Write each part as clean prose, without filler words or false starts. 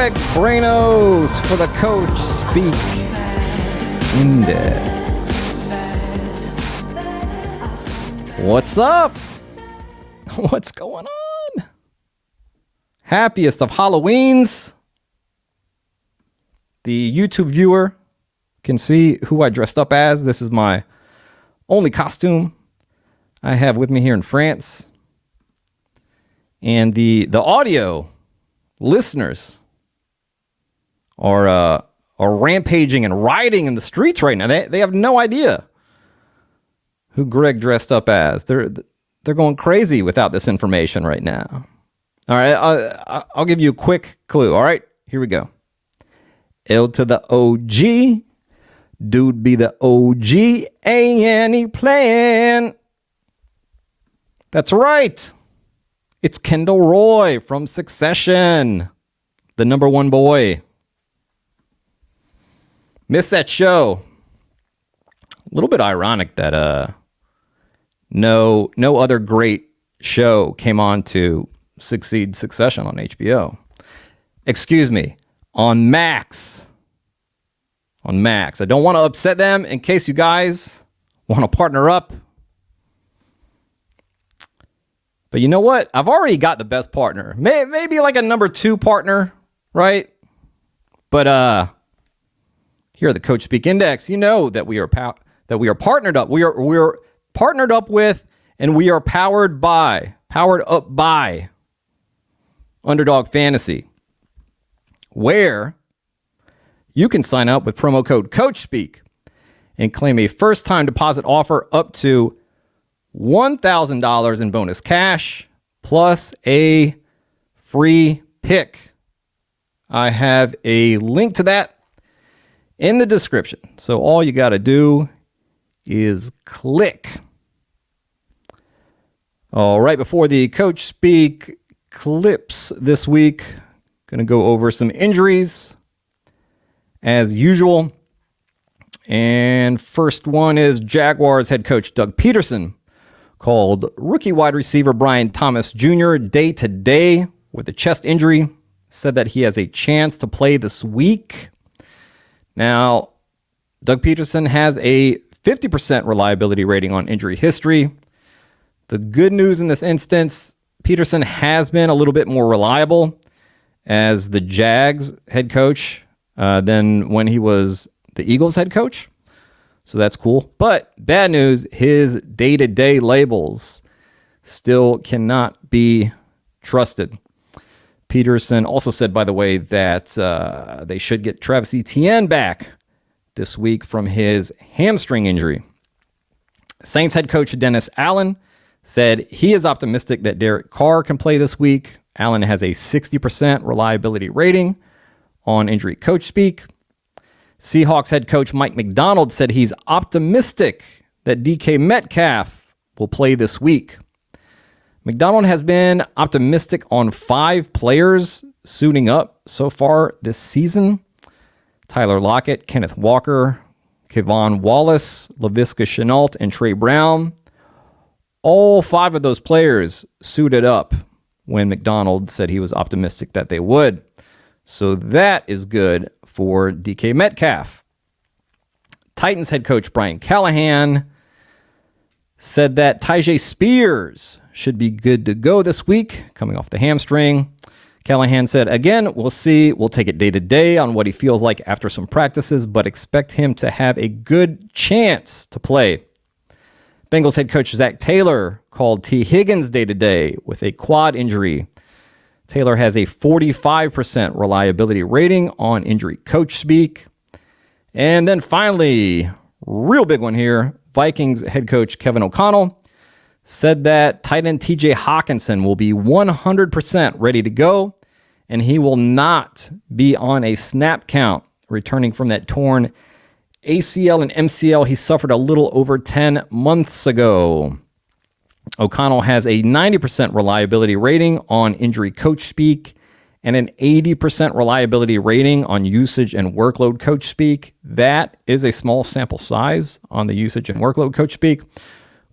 Greg Branos for the Coach Speak Index. What's up? What's going on? Happiest of Halloweens. The YouTube viewer can see who I dressed up as. This is my only costume I have with me here in France. And the audio listeners are rampaging and rioting in the streets right now. They have no idea who Greg dressed up as. They're going crazy without this information right now. All right, I'll give you a quick clue. All right, here we go. L to the OG. Dude be the OG. Ain't any plan. That's right. It's Kendall Roy from Succession. The number one boy. Missed that show. A little bit ironic that no other great show came on to succeed Succession on HBO. Excuse me, on Max. On Max. I don't want to upset them in case you guys want to partner up. But you know what? I've already got the best partner. Maybe like a number 2 partner, right? But here at the Coach Speak Index, you know that we are partnered up. We're partnered up with, and we are powered up by Underdog Fantasy, where you can sign up with promo code CoachSpeak and claim a first-time deposit offer up to $1,000 in bonus cash plus a free pick. I have a link to that in the description. So all you got to do is click. All right, before the Coach Speak clips this week, going to go over some injuries as usual. And first one is Jaguars head coach Doug Peterson called rookie wide receiver Brian Thomas Jr. day-to-day with a chest injury. Said that he has a chance to play this week. Now, Doug Peterson has a 50% reliability rating on injury history. The good news in this instance, Peterson has been a little bit more reliable as the Jags head coach than when he was the Eagles head coach. So that's cool. But bad news, his day-to-day labels still cannot be trusted. Peterson also said, by the way, that they should get Travis Etienne back this week from his hamstring injury. Saints head coach Dennis Allen said he is optimistic that Derek Carr can play this week. Allen has a 60% reliability rating on Injury Coach Speak. Seahawks head coach Mike McDonald said he's optimistic that DK Metcalf will play this week. McDonald has been optimistic on 5 players suiting up so far this season. Tyler Lockett, Kenneth Walker, Kevon Wallace, Laviska Shenault, and Trey Brown. All 5 of those players suited up when McDonald said he was optimistic that they would. So that is good for DK Metcalf. Titans head coach Brian Callahan said that Tyjae Spears should be good to go this week, coming off the hamstring. Callahan said, again, we'll see. We'll take it day to day on what he feels like after some practices, but expect him to have a good chance to play. Bengals head coach Zach Taylor called T. Higgins day to day with a quad injury. Taylor has a 45% reliability rating on Injury Coach Speak. And then finally, real big one here, Vikings head coach Kevin O'Connell said that tight end TJ Hawkinson will be 100% ready to go, and he will not be on a snap count returning from that torn ACL and MCL he suffered a little over 10 months ago. O'Connell has a 90% reliability rating on Injury Coach Speak and an 80% reliability rating on Usage and Workload Coach Speak. That is a small sample size on the Usage and Workload Coach Speak.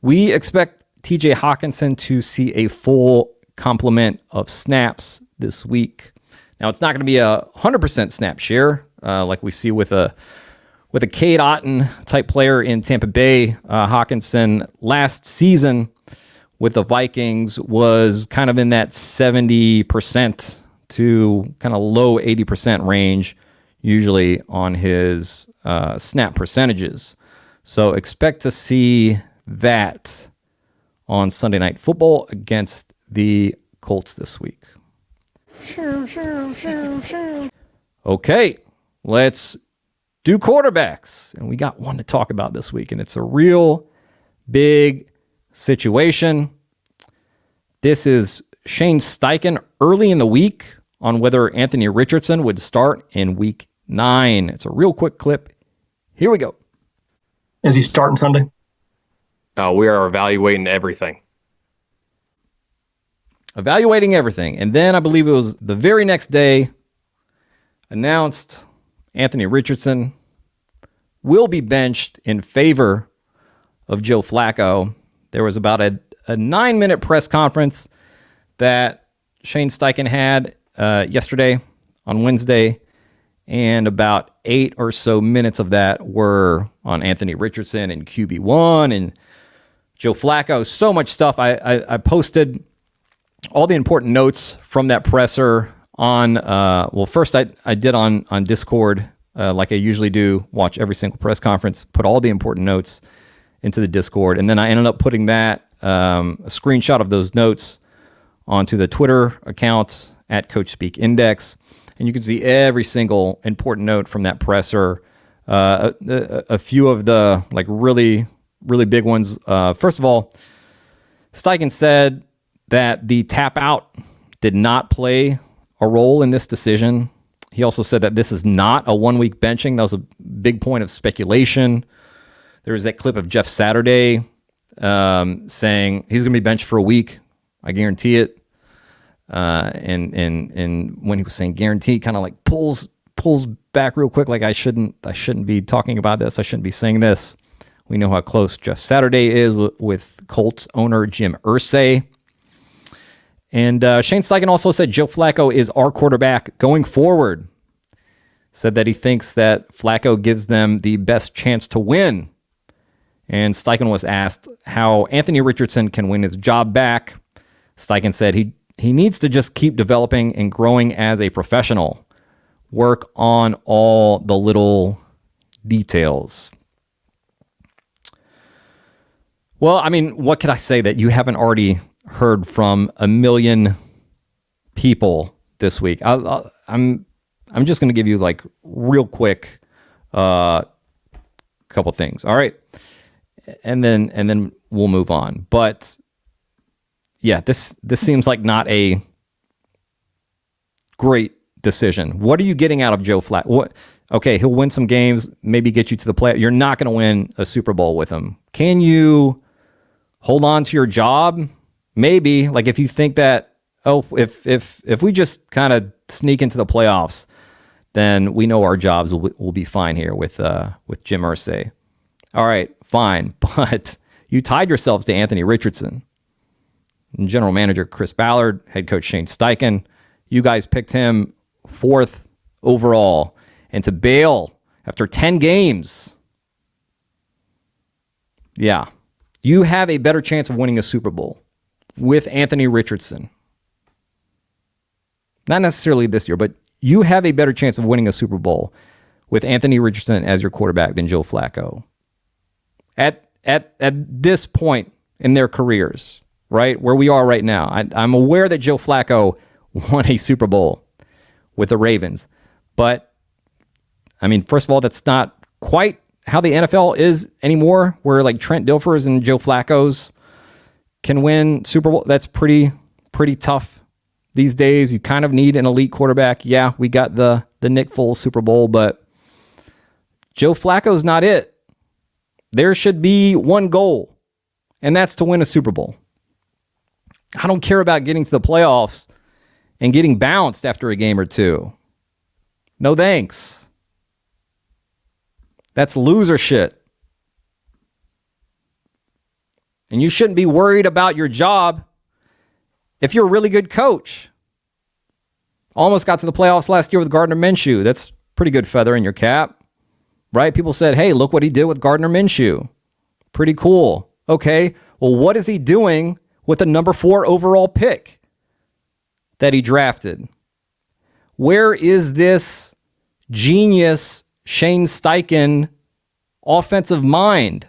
We expect TJ Hawkinson to see a full complement of snaps this week. Now, it's not going to be a 100% snap share like we see with a Cade Otton type player in Tampa Bay. Hawkinson last season with the Vikings was kind of in that 70% to kind of low 80% range, usually on his snap percentages. So expect to see that on Sunday Night Football against the Colts this week. Okay, let's do quarterbacks. And we got one to talk about this week, and it's a real big situation. This is Shane Steichen early in the week on whether Anthony Richardson would start in week 9. It's a real quick clip. Here we go. Is he starting Sunday? We are evaluating everything. Evaluating everything. And then I believe it was the very next day announced Anthony Richardson will be benched in favor of Joe Flacco. There was about a 9-minute press conference that Shane Steichen had yesterday on Wednesday, and about 8 or so minutes of that were on Anthony Richardson and QB1 and Joe Flacco. So much stuff. I posted all the important notes from that presser on, first I did on Discord, like I usually do, watch every single press conference, put all the important notes into the Discord, and then I ended up putting that, a screenshot of those notes onto the Twitter account at CoachSpeakIndex, and you can see every single important note from that presser. A few of the like really big ones. First of all, Steichen said that the tap out did not play a role in this decision. He also said that this is not a 1-week benching. That was a big point of speculation. There was that clip of Jeff Saturday saying he's going to be benched for a week. I guarantee it. And when he was saying guarantee, kind of like pulls back real quick, like I shouldn't be talking about this. I shouldn't be saying this. We know how close Jeff Saturday is with Colts owner Jim Irsay. And Shane Steichen also said Joe Flacco is our quarterback going forward. Said that he thinks that Flacco gives them the best chance to win. And Steichen was asked how Anthony Richardson can win his job back. Steichen said he needs to just keep developing and growing as a professional. Work on all the little details. Well, I mean, what could I say that you haven't already heard from a million people this week? I'm just going to give you like real quick couple things. All right. And then we'll move on. But yeah, this seems like not a great decision. What are you getting out of Joe Flacco? Okay, he'll win some games, maybe get you to the play. You're not going to win a Super Bowl with him. Can you hold on to your job? Maybe. Like if you think that, if we just kind of sneak into the playoffs, then we know our jobs will be fine here with Jim Irsay. All right, fine. But you tied yourselves to Anthony Richardson. General manager Chris Ballard, head coach Shane Steichen. You guys picked him 4th overall. And to bail after 10 games. Yeah. You have a better chance of winning a Super Bowl with Anthony Richardson. Not necessarily this year, but you have a better chance of winning a Super Bowl with Anthony Richardson as your quarterback than Joe Flacco. At this point in their careers, right, where we are right now, I'm aware that Joe Flacco won a Super Bowl with the Ravens. But, I mean, first of all, that's not quite how the NFL is anymore, where like Trent Dilfers and Joe Flacco's can win Super Bowl. That's pretty tough these days. You kind of need an elite quarterback. Yeah, we got the Nick Foles Super Bowl, but Joe Flacco's not it. There should be one goal, and that's to win a Super Bowl. I don't care about getting to the playoffs and getting bounced after a game or two. No thanks. That's loser shit. And you shouldn't be worried about your job if you're a really good coach. Almost got to the playoffs last year with Gardner Minshew. That's pretty good feather in your cap, right? People said, hey, look what he did with Gardner Minshew. Pretty cool. Okay, well, what is he doing with the number 4 overall pick that he drafted? Where is this genius Shane Steichen offensive mind?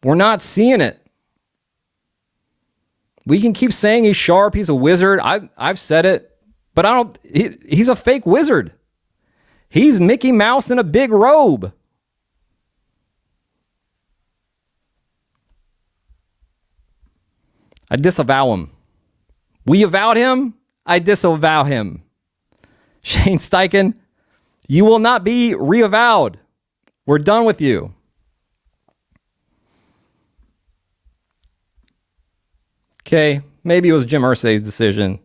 We're not seeing it. We can keep saying he's sharp, he's a wizard. I've said it, but he's a fake wizard. He's Mickey Mouse in a big robe. I disavow him. We avowed him. I disavow him. Shane Steichen, you will not be reavowed. We're done with you. Okay, maybe it was Jim Irsay's decision.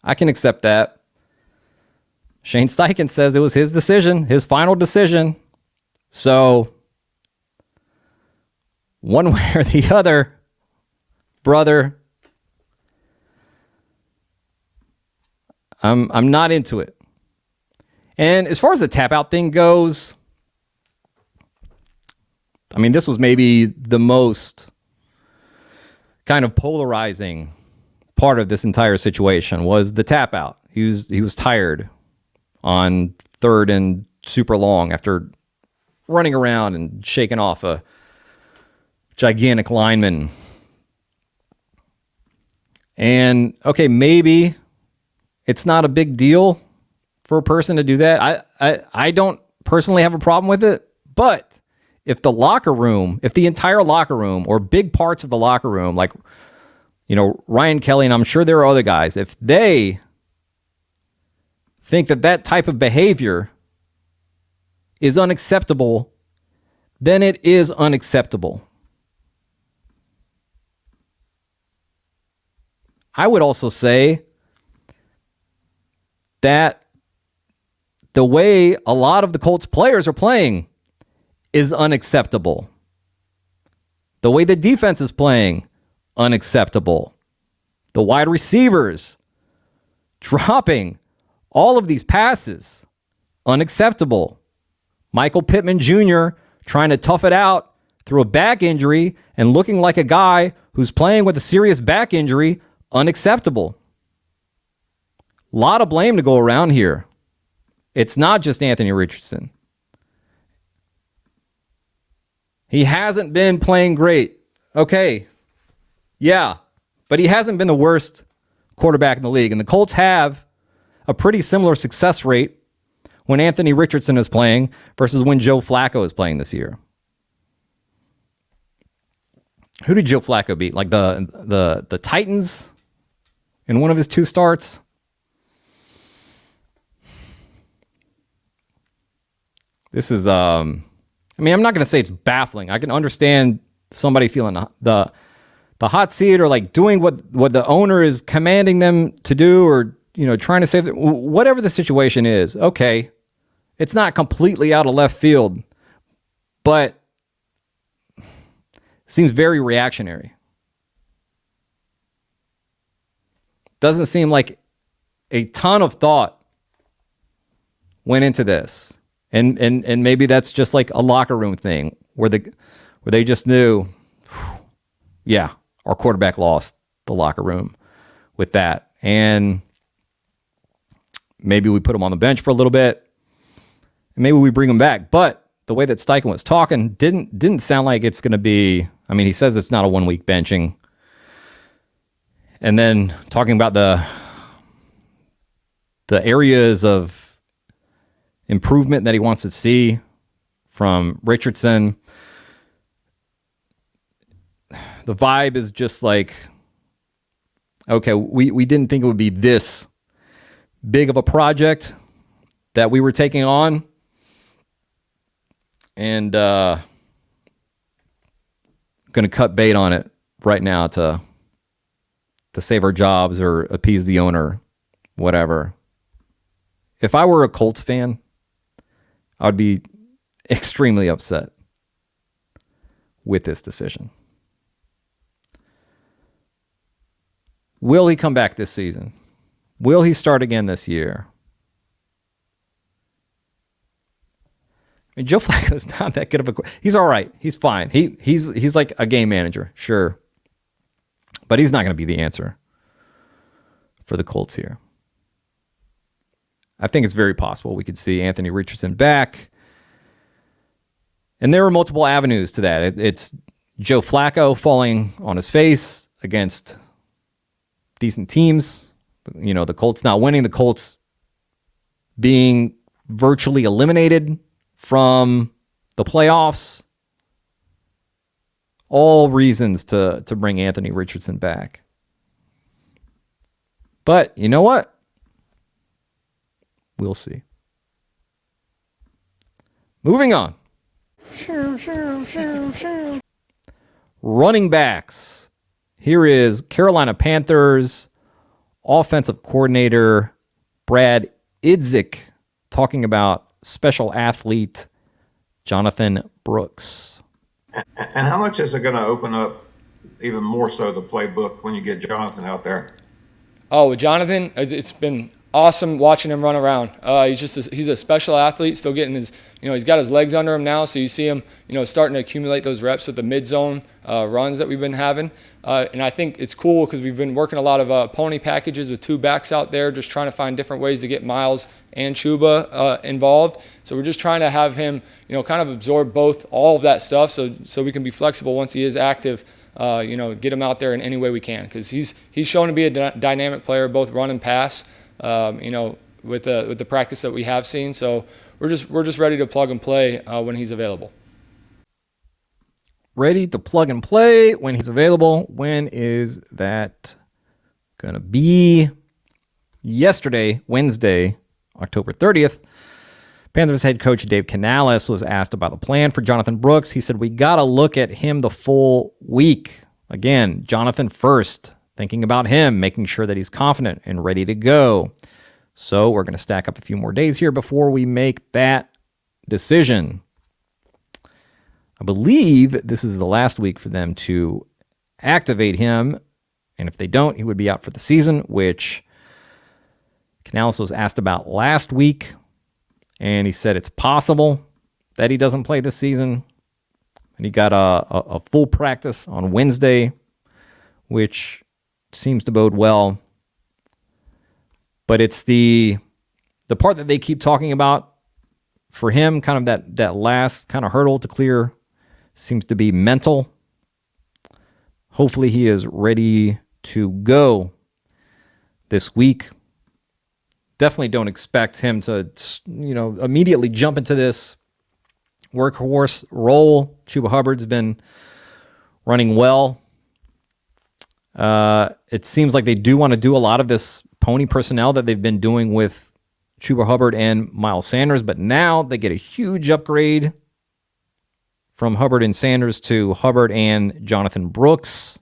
I can accept that. Shane Steichen says it was his decision, his final decision. So, one way or the other, brother, I'm not into it. And as far as the tap out thing goes, I mean, this was maybe the most kind of polarizing part of this entire situation was the tap out. He was tired on 3rd and super long after running around and shaking off a gigantic lineman. And okay, maybe it's not a big deal for a person to do that. I don't personally have a problem with it, but if the entire locker room or big parts of the locker room, like, Ryan Kelly, and I'm sure there are other guys, if they think that type of behavior is unacceptable, then it is unacceptable. I would also say that the way a lot of the Colts players are playing is unacceptable. The way the defense is playing, unacceptable. The wide receivers dropping all of these passes, unacceptable. Michael Pittman Jr. trying to tough it out through a back injury and looking like a guy who's playing with a serious back injury, unacceptable. A lot of blame to go around here. It's not just Anthony Richardson. He hasn't been playing great. Okay. Yeah. But he hasn't been the worst quarterback in the league. And the Colts have a pretty similar success rate when Anthony Richardson is playing versus when Joe Flacco is playing this year. Who did Joe Flacco beat? Like the Titans in one of his 2 starts? This is, I'm not going to say it's baffling. I can understand somebody feeling the hot seat or like doing what the owner is commanding them to do or, trying to save whatever the situation is. Okay. It's not completely out of left field, but seems very reactionary. Doesn't seem like a ton of thought went into this. And maybe that's just like a locker room thing where they just knew, yeah, our quarterback lost the locker room with that. And maybe we put him on the bench for a little bit and maybe we bring him back. But the way that Steichen was talking didn't sound like it's going to be, he says it's not a 1-week benching. And then talking about the areas of improvement that he wants to see from Richardson. The vibe is just like, okay, we didn't think it would be this big of a project that we were taking on. And going to cut bait on it right now to save our jobs or appease the owner, whatever. If I were a Colts fan, I would be extremely upset with this decision. Will he come back this season? Will he start again this year? I mean, Joe Flacco's not that good of a... He's all right. He's fine. He's like a game manager, sure. But he's not going to be the answer for the Colts here. I think it's very possible we could see Anthony Richardson back. And there are multiple avenues to that. It's Joe Flacco falling on his face against decent teams. You know, the Colts not winning, the Colts being virtually eliminated from the playoffs. All reasons to bring Anthony Richardson back. But you know what? We'll see. Moving on. Running backs. Here is Carolina Panthers offensive coordinator Brad Idzik talking about special athlete Jonathan Brooks. And how much is it going to open up even more so the playbook when you get Jonathan out there? Oh, with Jonathan, it's been awesome watching him run around. He's a special athlete, still getting his, he's got his legs under him now, so you see him, starting to accumulate those reps with the mid-zone runs that we've been having. And I think it's cool because we've been working a lot of pony packages with two backs out there, just trying to find different ways to get Miles and Chuba involved. So we're just trying to have him, kind of absorb all of that stuff so we can be flexible once he is active. Get him out there in any way we can, because he's shown to be a dynamic player, both run and pass. With the practice that we have seen, so we're just ready to plug and play when he's available. Ready to plug and play when he's available. When is that gonna be? Yesterday, Wednesday, October 30th. Panthers head coach Dave Canales was asked about the plan for Jonathan Brooks. He said, we got to look at him the full week. Again, Jonathan first, thinking about him, making sure that he's confident and ready to go. So we're going to stack up a few more days here before we make that decision. I believe this is the last week for them to activate him. And if they don't, he would be out for the season, which Canales was asked about last week. And he said it's possible that he doesn't play this season. And he got a full practice on Wednesday, which seems to bode well. But it's the part that they keep talking about for him, kind of that last kind of hurdle to clear, seems to be mental. Hopefully he is ready to go this week. Definitely don't expect him to, immediately jump into this workhorse role. Chuba Hubbard's been running well. It seems like they do want to do a lot of this pony personnel that they've been doing with Chuba Hubbard and Miles Sanders, but now they get a huge upgrade from Hubbard and Sanders to Hubbard and Jonathan Brooks.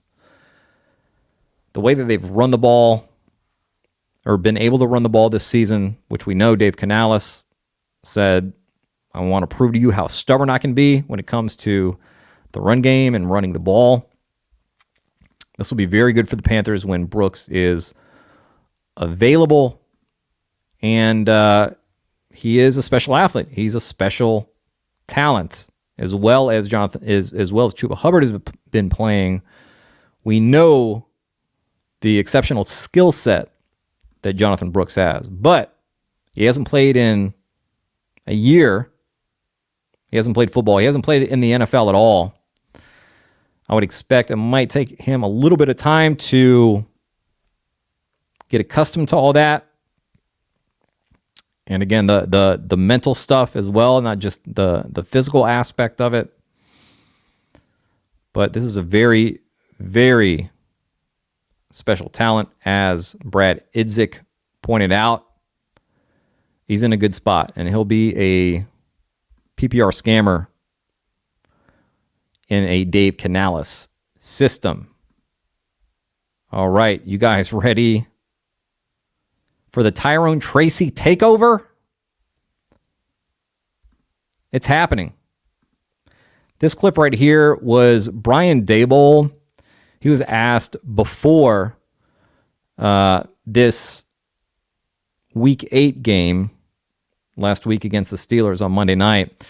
The way that they've run the ball, or been able to run the ball this season, which we know Dave Canales said, I want to prove to you how stubborn I can be when it comes to the run game and running the ball. This will be very good for the Panthers when Brooks is available. And he is a special athlete. He's a special talent, as well as as well as Chuba Hubbard has been playing. We know the exceptional skill set that Jonathan Brooks has, but he hasn't played in a year. He hasn't played football. He hasn't played in the NFL at all. I would expect it might take him a little bit of time to get accustomed to all that. And again, the mental stuff as well, not just the physical aspect of it. But this is a very, very special talent, as Brad Idzik pointed out. He's in a good spot, and he'll be a PPR scammer in a Dave Canales system. All right, you guys ready for the Tyrone Tracy takeover? It's happening. This clip right here was Brian Dable. He was asked before this Week 8 game last week against the Steelers on Monday night,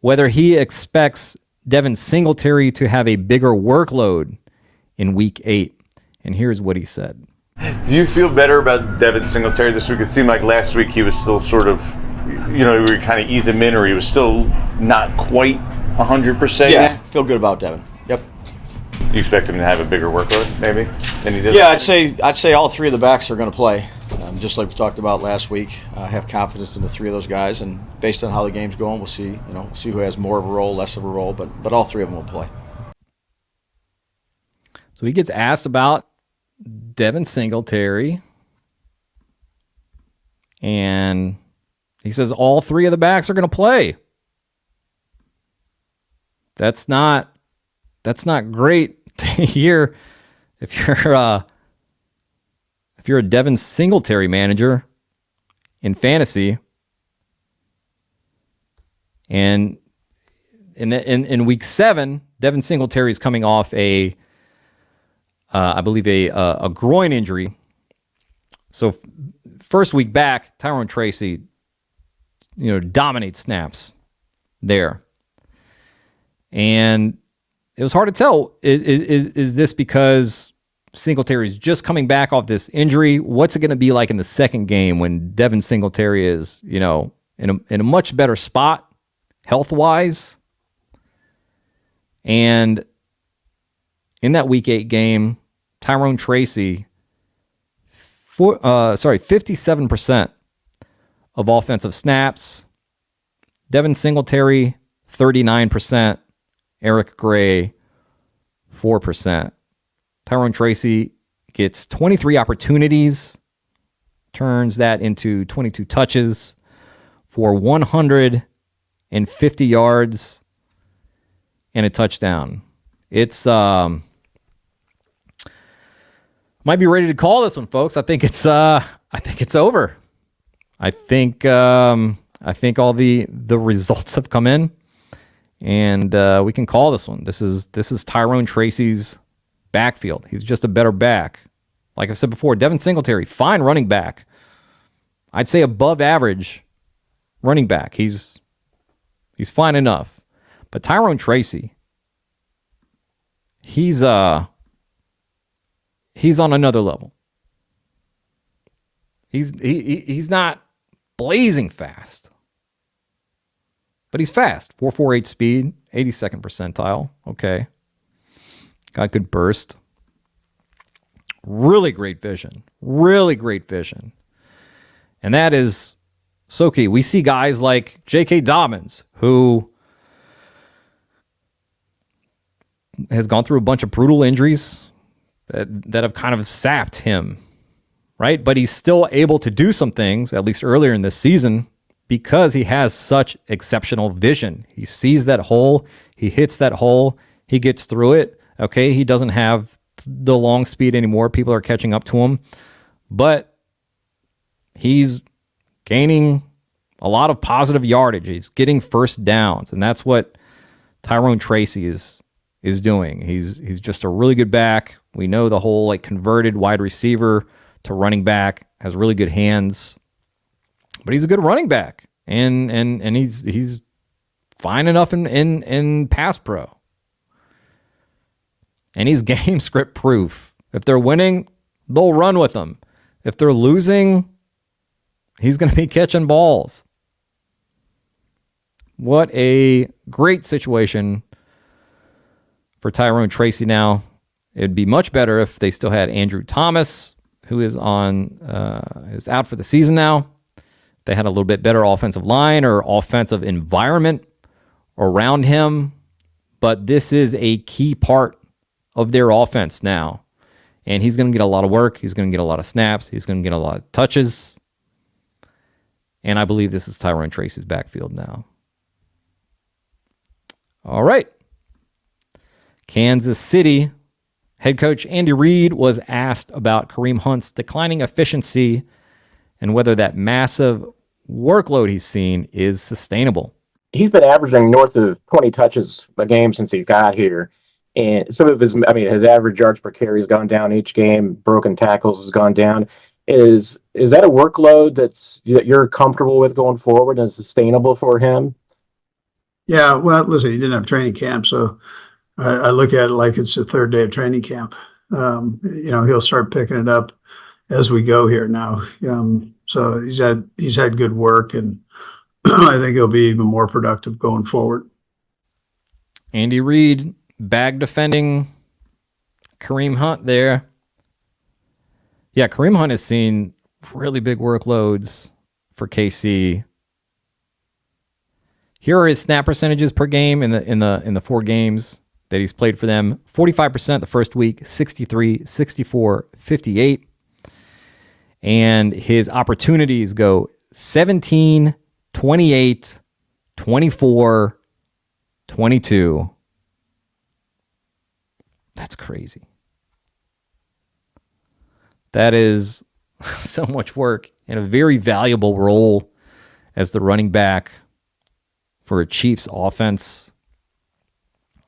whether he expects Devin Singletary to have a bigger workload in Week 8. And here's what he said. Do you feel better about Devin Singletary this week? It seemed like last week he was still sort of, you were kind of ease him in, or he was still not quite 100%. Yeah, feel good about Devin. Yep. You expect him to have a bigger workload, maybe, than he did? Yeah, I'd say all three of the backs are going to play, just like we talked about last week. I have confidence in the three of those guys, and based on how the game's going, we'll see. See who has more of a role, less of a role, but all three of them will play. So he gets asked about Devin Singletary, and he says all three of the backs are going to play. That's not great to hear if you're a Devin Singletary manager in fantasy. And in week 7, Devin Singletary is coming off I believe a groin injury. So first week back, Tyrone Tracy, dominates snaps there. And it was hard to tell. Is this because Singletary is just coming back off this injury? What's it going to be like in the second game when Devin Singletary is, in a much better spot health-wise? And in that Week 8 game, Tyrone Tracy, 57% of offensive snaps. Devin Singletary, 39%. Eric Gray, 4%. Tyrone Tracy gets 23 opportunities, turns that into 22 touches for 150 yards and a touchdown. It's might be ready to call this one, folks. I think it's over. I think all the results have come in. And we can call this one. This is Tyrone Tracy's backfield. He's just a better back. Like I said before, Devin Singletary, fine running back. I'd say above average running back. He's fine enough. But Tyrone Tracy, he's on another level. He's not blazing fast. But he's fast. 4.48 speed, 82nd percentile. Okay. Got good burst. Really great vision. Really great vision. And that is so key. We see guys like J.K. Dobbins, who has gone through a bunch of brutal injuries that have kind of sapped him, right? But he's still able to do some things, at least earlier in this season, because he has such exceptional vision. He sees that hole, he hits that hole, he gets through it. Okay, he doesn't have the long speed anymore. People are catching up to him. But he's gaining a lot of positive yardage. He's getting first downs, and that's what Tyrone Tracy is doing. He's just a really good back. We know the whole converted wide receiver to running back, has really good hands. But he's a good running back, and he's fine enough in pass pro. And he's game script proof. If they're winning, they'll run with them. If they're losing, he's going to be catching balls. What a great situation for Tyrone Tracy now. It'd be much better if they still had Andrew Thomas, who is out for the season now. They had a little bit better offensive line or offensive environment around him. But this is a key part of their offense now. And he's going to get a lot of work. He's going to get a lot of snaps. He's going to get a lot of touches. And I believe this is Tyrone Tracy's backfield now. All right. Kansas City head coach Andy Reid was asked about Kareem Hunt's declining efficiency and whether that massive workload he's seen is sustainable. He's been averaging north of 20 touches a game since he got here. and some of his, his average yards per carry has gone down each game. Broken tackles has gone down. Is that a workload that you're comfortable with going forward and sustainable for him? Yeah, well, listen, he didn't have training camp, so I look at it like it's the third day of training camp. He'll start picking it up as we go here now. So he's had good work, and I think he'll be even more productive going forward. Andy Reid bag defending Kareem Hunt there. Yeah, Kareem Hunt has seen really big workloads for KC. Here are his snap percentages per game in the 4 games that he's played for them. 45% the first week, 63, 64, 58. And his opportunities go 17, 28, 24, 22. That's crazy. That is so much work and a very valuable role as the running back for a Chiefs offense.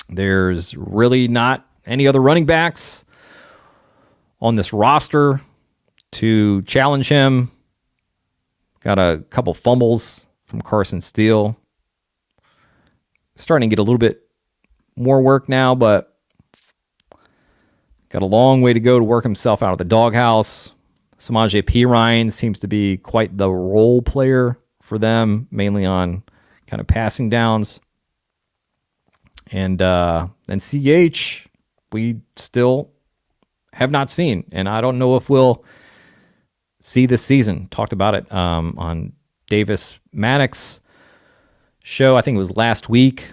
There's really not any other running backs on this roster to challenge him. Got a couple fumbles from Carson Steele. Starting to get a little bit more work now, but got a long way to go to work himself out of the doghouse. Samaje Perine seems to be quite the role player for them, mainly on kind of passing downs. And CH, we still have not seen, and I don't know if we'll see this season. Talked about it on Davis Maddox's show, I think it was last week,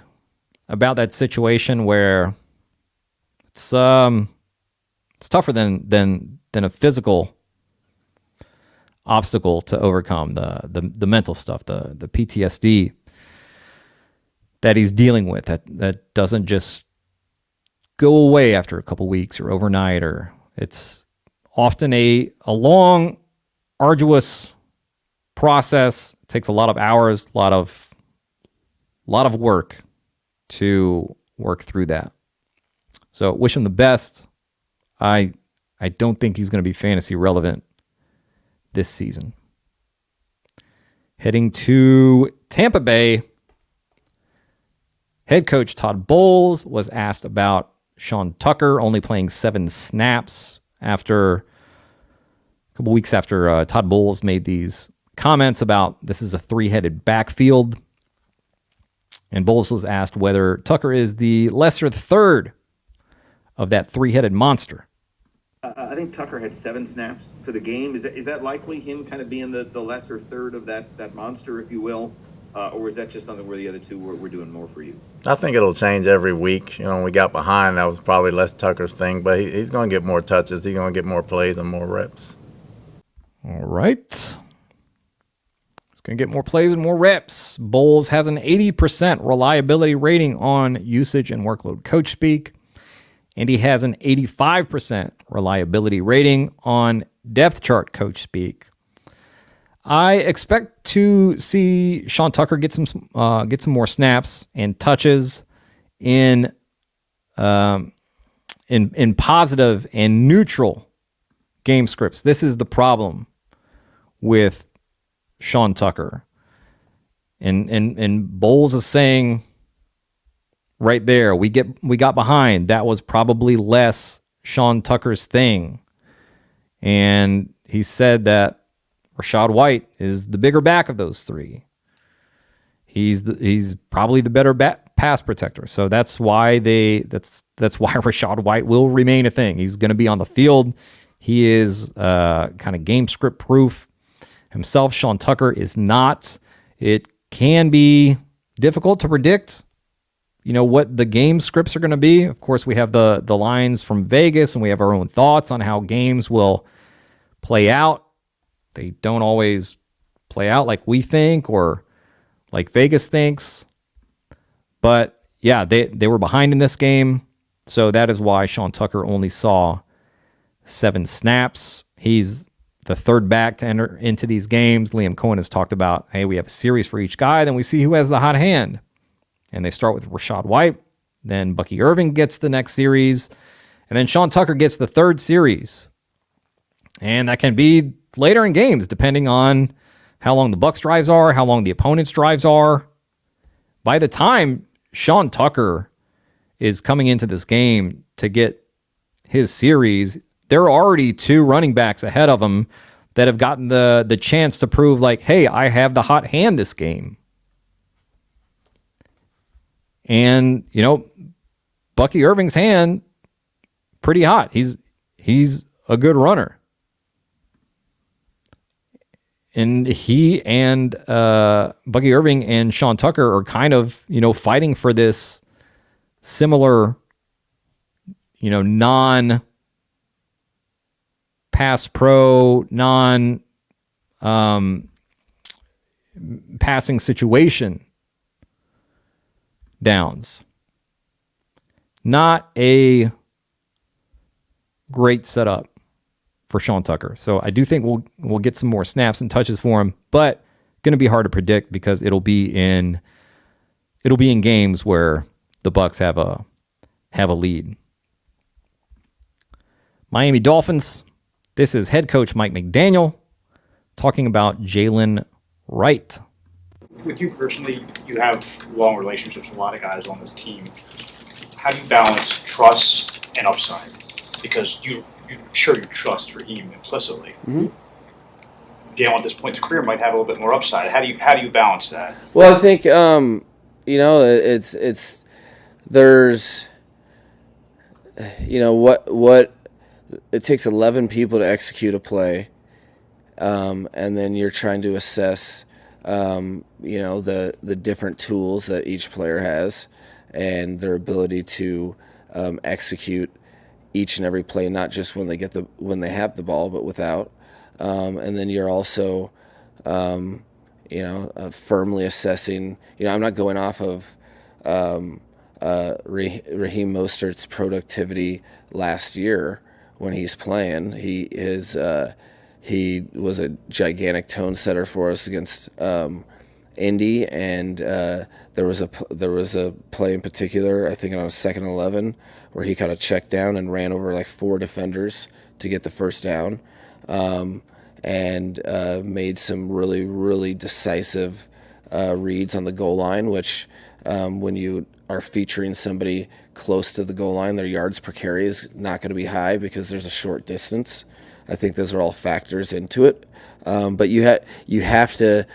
about that situation where it's tougher than a physical obstacle to overcome, the mental stuff, the PTSD that he's dealing with that doesn't just go away after a couple weeks or overnight, or it's often a long, arduous process. It takes a lot of hours, a lot of work to work through that. So wish him the best. I don't think he's going to be fantasy relevant this season. Heading to Tampa Bay, head coach Todd Bowles was asked about Sean Tucker only playing 7 snaps after a couple weeks after Todd Bowles made these comments about this is a 3-headed backfield. And Bowles was asked whether Tucker is the lesser third of that 3-headed monster. I think Tucker had 7 snaps for the game. Is that likely him kind of being the lesser third of that monster, if you will? Or is that just something where the other two were doing more for you? I think it'll change every week. When we got behind, that was probably less Tucker's thing, but he's going to get more touches. He's going to get more plays and more reps. All right. He's going to get more plays and more reps. Bowles has an 80% reliability rating on usage and workload coach speak, and he has an 85% reliability rating on depth chart coach speak. I expect to see Sean Tucker get some more snaps and touches in positive and neutral game scripts. This is the problem with Sean Tucker. And Bowles is saying right there, we got behind. That was probably less Sean Tucker's thing. And he said that Rachaad White is the bigger back of those 3. He's probably the better pass protector. So that's why that's why Rachaad White will remain a thing. He's going to be on the field. He is kind of game script proof himself. Sean Tucker is not. It can be difficult to predict, what the game scripts are going to be. Of course, we have the lines from Vegas, and we have our own thoughts on how games will play out. They don't always play out like we think or like Vegas thinks. But yeah, they were behind in this game. So that is why Sean Tucker only saw 7 snaps. He's the third back to enter into these games. Liam Cohen has talked about, hey, we have a series for each guy. Then we see who has the hot hand. And they start with Rachaad White. Then Bucky Irving gets the next series. And then Sean Tucker gets the third series. And that can be later in games, depending on how long the Bucs drives are, how long the opponent's drives are. By the time Sean Tucker is coming into this game to get his series, there are already 2 running backs ahead of him that have gotten the chance to prove like, hey, I have the hot hand this game. And, Bucky Irving's hand, pretty hot. He's a good runner. And he and Bucky Irving and Sean Tucker are kind of, fighting for this similar, non-pass pro, passing situation downs. Not a great setup for Sean Tucker. So I do think we'll get some more snaps and touches for him, but going to be hard to predict because it'll be in games where the Bucs have a lead. Miami Dolphins. This is head coach Mike McDaniel talking about Jalen Wright. With you personally, you have long relationships with a lot of guys on this team. How do you balance trust and upside? Because you trust Raheem implicitly. Mm-hmm. Jalen at this point in his career might have a little bit more upside. How do you balance that? Well, I think it's there's what it takes 11 people to execute a play, and then you're trying to assess the different tools that each player has and their ability to execute each and every play, not just when they have the ball, but without. And then you're also, firmly assessing. I'm not going off of Raheem Mostert's productivity last year when he's playing. He was a gigantic tone setter for us against Indy, and there was a play in particular, I think on a 2nd and 11, where he kind of checked down and ran over like 4 defenders to get the first down, and made some really, really decisive reads on the goal line, which when you are featuring somebody close to the goal line, their yards per carry is not going to be high because there's a short distance. I think those are all factors into it. But you have to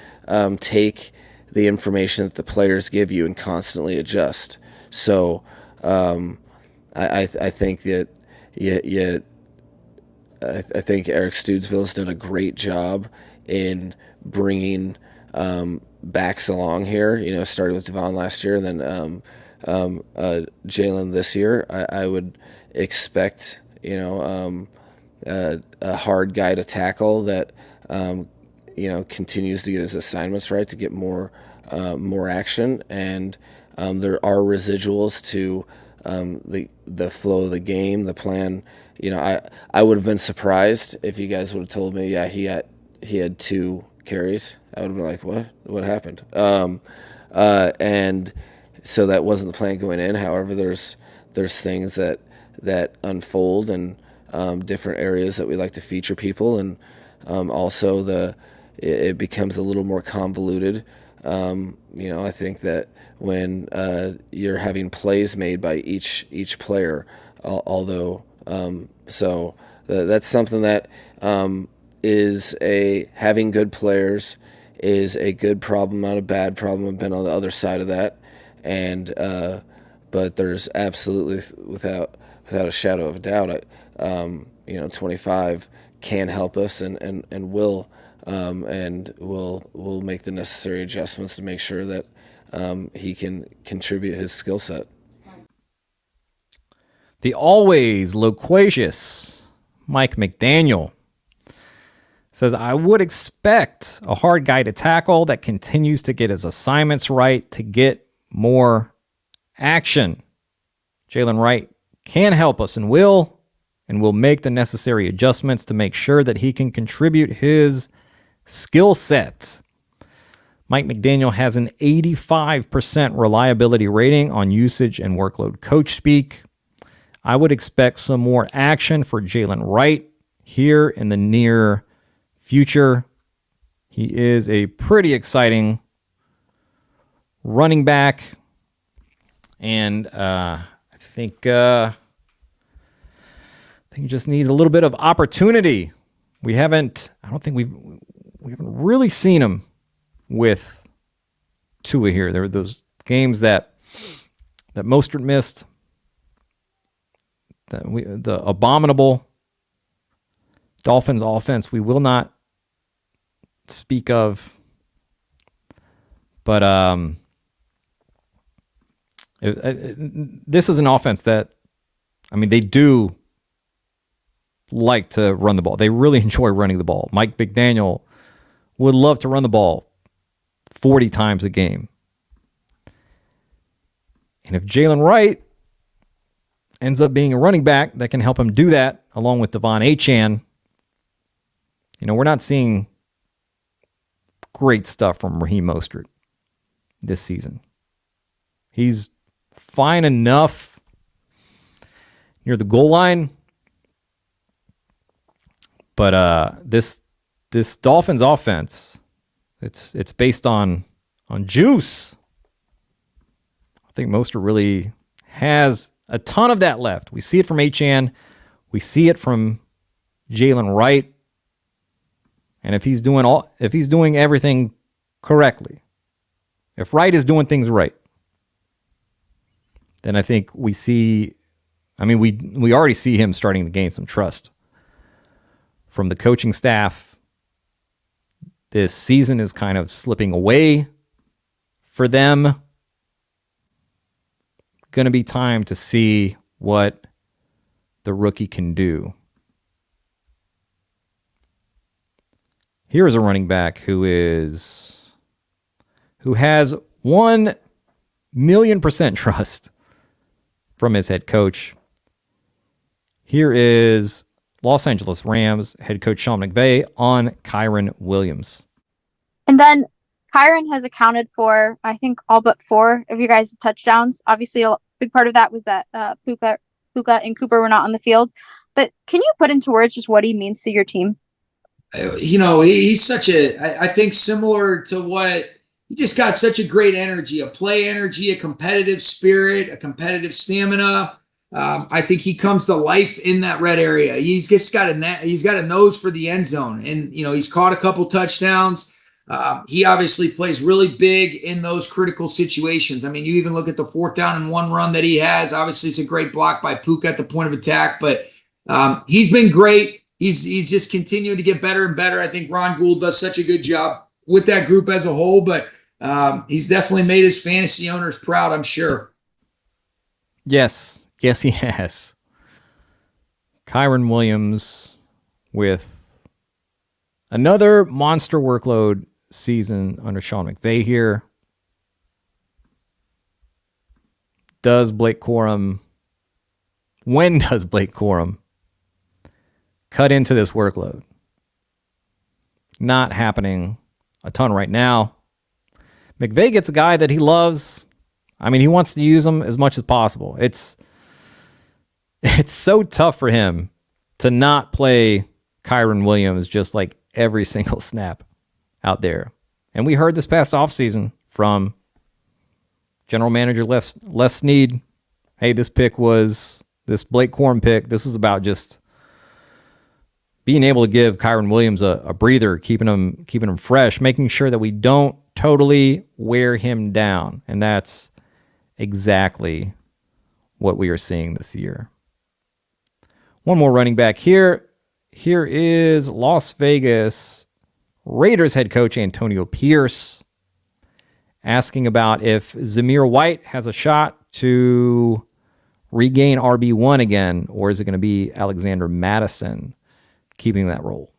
take the information that the players give you and constantly adjust. So I think that I think Eric Studesville has done a great job in bringing backs along here. Started with Devon last year, and then Jalen this year. I would expect a hard guy to tackle that continues to get his assignments right to get more action, and there are residuals to the flow of the game, the plan. I would have been surprised if you guys would have told me, yeah, he had 2 carries. I would have been like, what happened? And so that wasn't the plan going in. However, there's things that unfold and different areas that we like to feature people, and also it becomes a little more convoluted. I think that when you're having plays made by each player, although so that's something that is having good players is a good problem, not a bad problem. I've been on the other side of that, and but there's absolutely without a shadow of a doubt, 25 can help us and will. And we'll make the necessary adjustments to make sure that he can contribute his skill set. The always loquacious Mike McDaniel says, I would expect a hard guy to tackle that continues to get his assignments right to get more action. Jalen Wright can help us and will make the necessary adjustments to make sure that he can contribute his skill set. Mike McDaniel has an 85% reliability rating on usage and workload coach speak. I would expect some more action for Jalen Wright here in the near future. He is a pretty exciting running back. And I think he just needs a little bit of opportunity. I don't think we haven't really seen him with Tua here. There were those games that Mostert missed, the abominable Dolphins offense we will not speak of. But this is an offense that, they do like to run the ball. They really enjoy running the ball. Mike McDaniel would love to run the ball 40 times a game. And if Jalen Wright ends up being a running back that can help him do that, along with Devon Achane, we're not seeing great stuff from Raheem Mostert this season. He's fine enough near the goal line, but this Dolphins offense, it's based on juice. I think Mostert really has a ton of that left. We see it from Achane, we see it from Jalen Wright, and if he's doing everything correctly, if Wright is doing things right, then I think we see. We already see him starting to gain some trust from the coaching staff. This season is kind of slipping away for them. Going to be time to see what the rookie can do. Here's a running back who has 1,000,000% trust from his head coach. Here is Los Angeles Rams head coach Sean McVay on Kyren Williams. And then Kyren has accounted for, I think, all but 4 of you guys' touchdowns. Obviously, a big part of that was that Puka and Cooper were not on the field. But can you put into words just what he means to your team? He's such I think similar to what, he just got such a great energy, a play energy, a competitive spirit, a competitive stamina. I think he comes to life in that red area. He's got a nose for the end zone, and he's caught a couple touchdowns. He obviously plays really big in those critical situations. You even look at the 4th down and 1 run that he has. Obviously, it's a great block by Puka at the point of attack, but he's been great. He's just continuing to get better and better. I think Ron Gould does such a good job with that group as a whole, but he's definitely made his fantasy owners proud, I'm sure. Yes, he has. Kyren Williams with another monster workload season under Sean McVay here. When does Blake Corum cut into this workload? Not happening a ton right now. McVay gets a guy that he loves. He wants to use him as much as possible. It's so tough for him to not play Kyren Williams just like every single snap out there. And we heard this past offseason from general manager Les Snead, hey, this Blake Corum pick, this is about just being able to give Kyren Williams a breather, keeping him fresh, making sure that we don't totally wear him down. And that's exactly what we are seeing this year. One more running back here. Here is Las Vegas Raiders head coach Antonio Pierce asking about if Zamir White has a shot to regain RB1 again, or is it going to be Alexander Mattison keeping that role?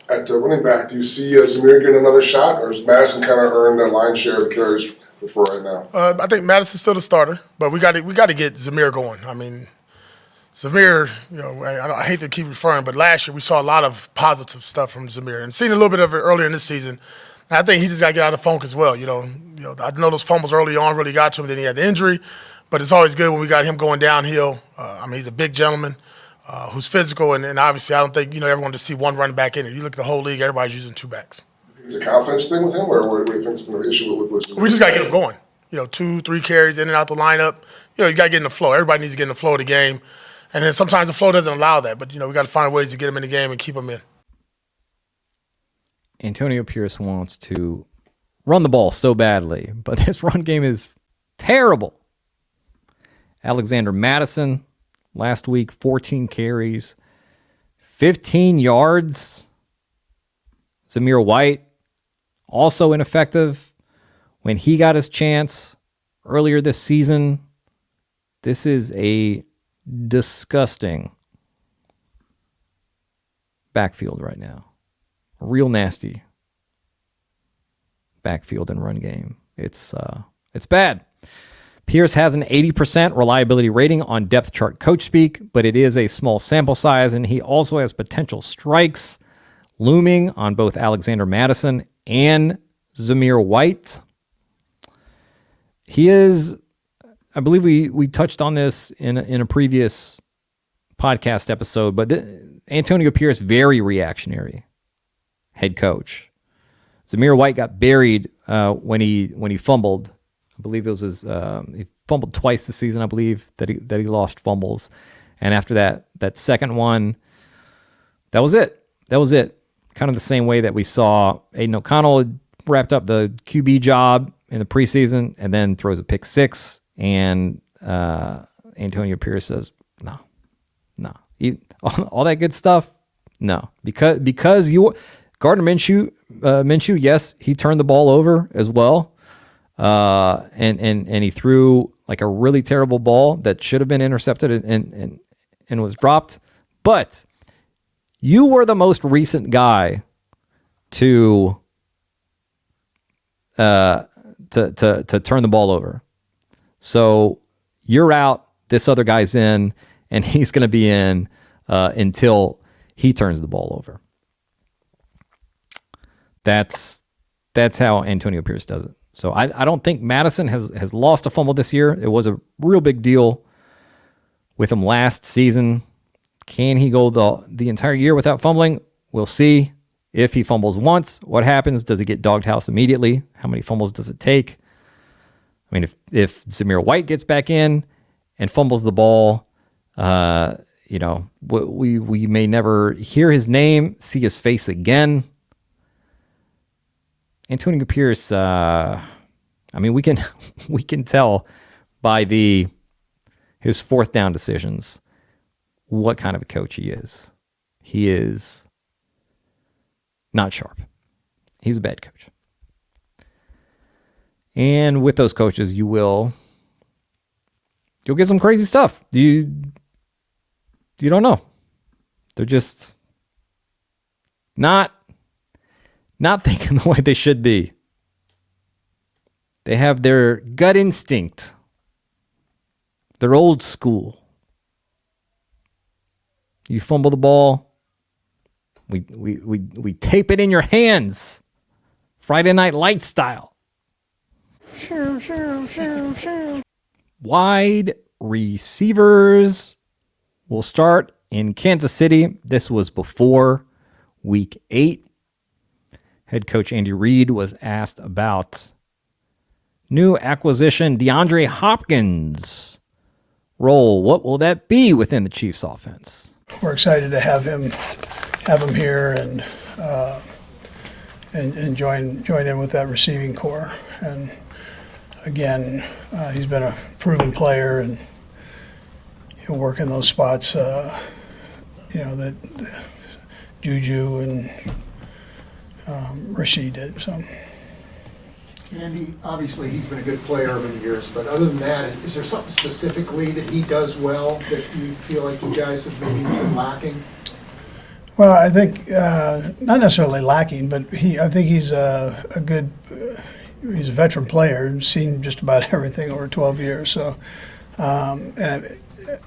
At running back, do you see Zamir getting another shot, or has Madison kind of earned that lion's share of the carries for right now? I think Madison's still the starter, but we got to get Zamir going. Zamir, I hate to keep referring, but last year we saw a lot of positive stuff from Zamir, and seen a little bit of it earlier in this season. And I think he just got to get out of the funk as well. I know those fumbles early on really got to him. Then he had the injury, but it's always good when we got him going downhill. He's a big gentleman who's physical, and obviously I don't think everyone to see one running back in it. You look at the whole league, everybody's using two backs. It's a confidence thing with him, or what do you think's been an issue with Wilson? We just got to get him going. 2, 3 carries in and out the lineup. You got to get in the flow. Everybody needs to get in the flow of the game. And then sometimes the flow doesn't allow that, but we got to find ways to get him in the game and keep him in. Antonio Pierce wants to run the ball so badly, but this run game is terrible. Alexander Mattison, last week, 14 carries, 15 yards. Zamir White, also ineffective when he got his chance earlier this season. This is a disgusting backfield right now. Real nasty backfield and run game. It's bad. Pierce has an 80% reliability rating on depth chart coach speak, but it is a small sample size, and he also has potential strikes looming on both Alexander Mattison and Zamir White. He is, I believe we touched on this in a previous podcast episode, but Antonio Pierce, very reactionary head coach. Zamir White got buried when he fumbled. I believe it was he fumbled twice this season. I believe that he lost fumbles, and after that second one, that was it. Kind of the same way that we saw Aiden O'Connell wrapped up the QB job in the preseason and then throws a pick six, and Antonio Pierce says, no, all that good stuff, no, because you Gardner Minshew, yes, he turned the ball over as well, and he threw like a really terrible ball that should have been intercepted and was dropped, but you were the most recent guy to turn the ball over. So you're out, this other guy's in, and he's going to be in until he turns the ball over. That's how Antonio Pierce does it. So I don't think Madison has lost a fumble this year. It was a real big deal with him last season. Can he go the entire year without fumbling? We'll see. If he fumbles once, what happens? Does he get doghouse immediately? How many fumbles does it take? I mean, if Zamir White gets back in and fumbles the ball, we may never hear his name, see his face again. Antonio Pierce, we can tell by his fourth down decisions what kind of a coach he is. He is not sharp. He's a bad coach. And with those coaches, you'll get some crazy stuff. You don't know. They're just not thinking the way they should be. They have their gut instinct. They're old school. You fumble the ball, we tape it in your hands. Friday Night Lights style. Wide receivers will start in Kansas City. This was before week 8. Head coach Andy Reid was asked about new acquisition DeAndre Hopkins' role. What will that be within the Chiefs offense? We're excited to have him here and join in with that receiving core. And again, he's been a proven player, and he'll work in those spots. That Juju and Rashid did. So. Andy, obviously he's been a good player over the years, but other than that, is there something specifically that he does well that you feel like you guys have maybe been lacking? Well, I think not necessarily lacking, but I think he's a good, he's a veteran player and seen just about everything over 12 years. So, and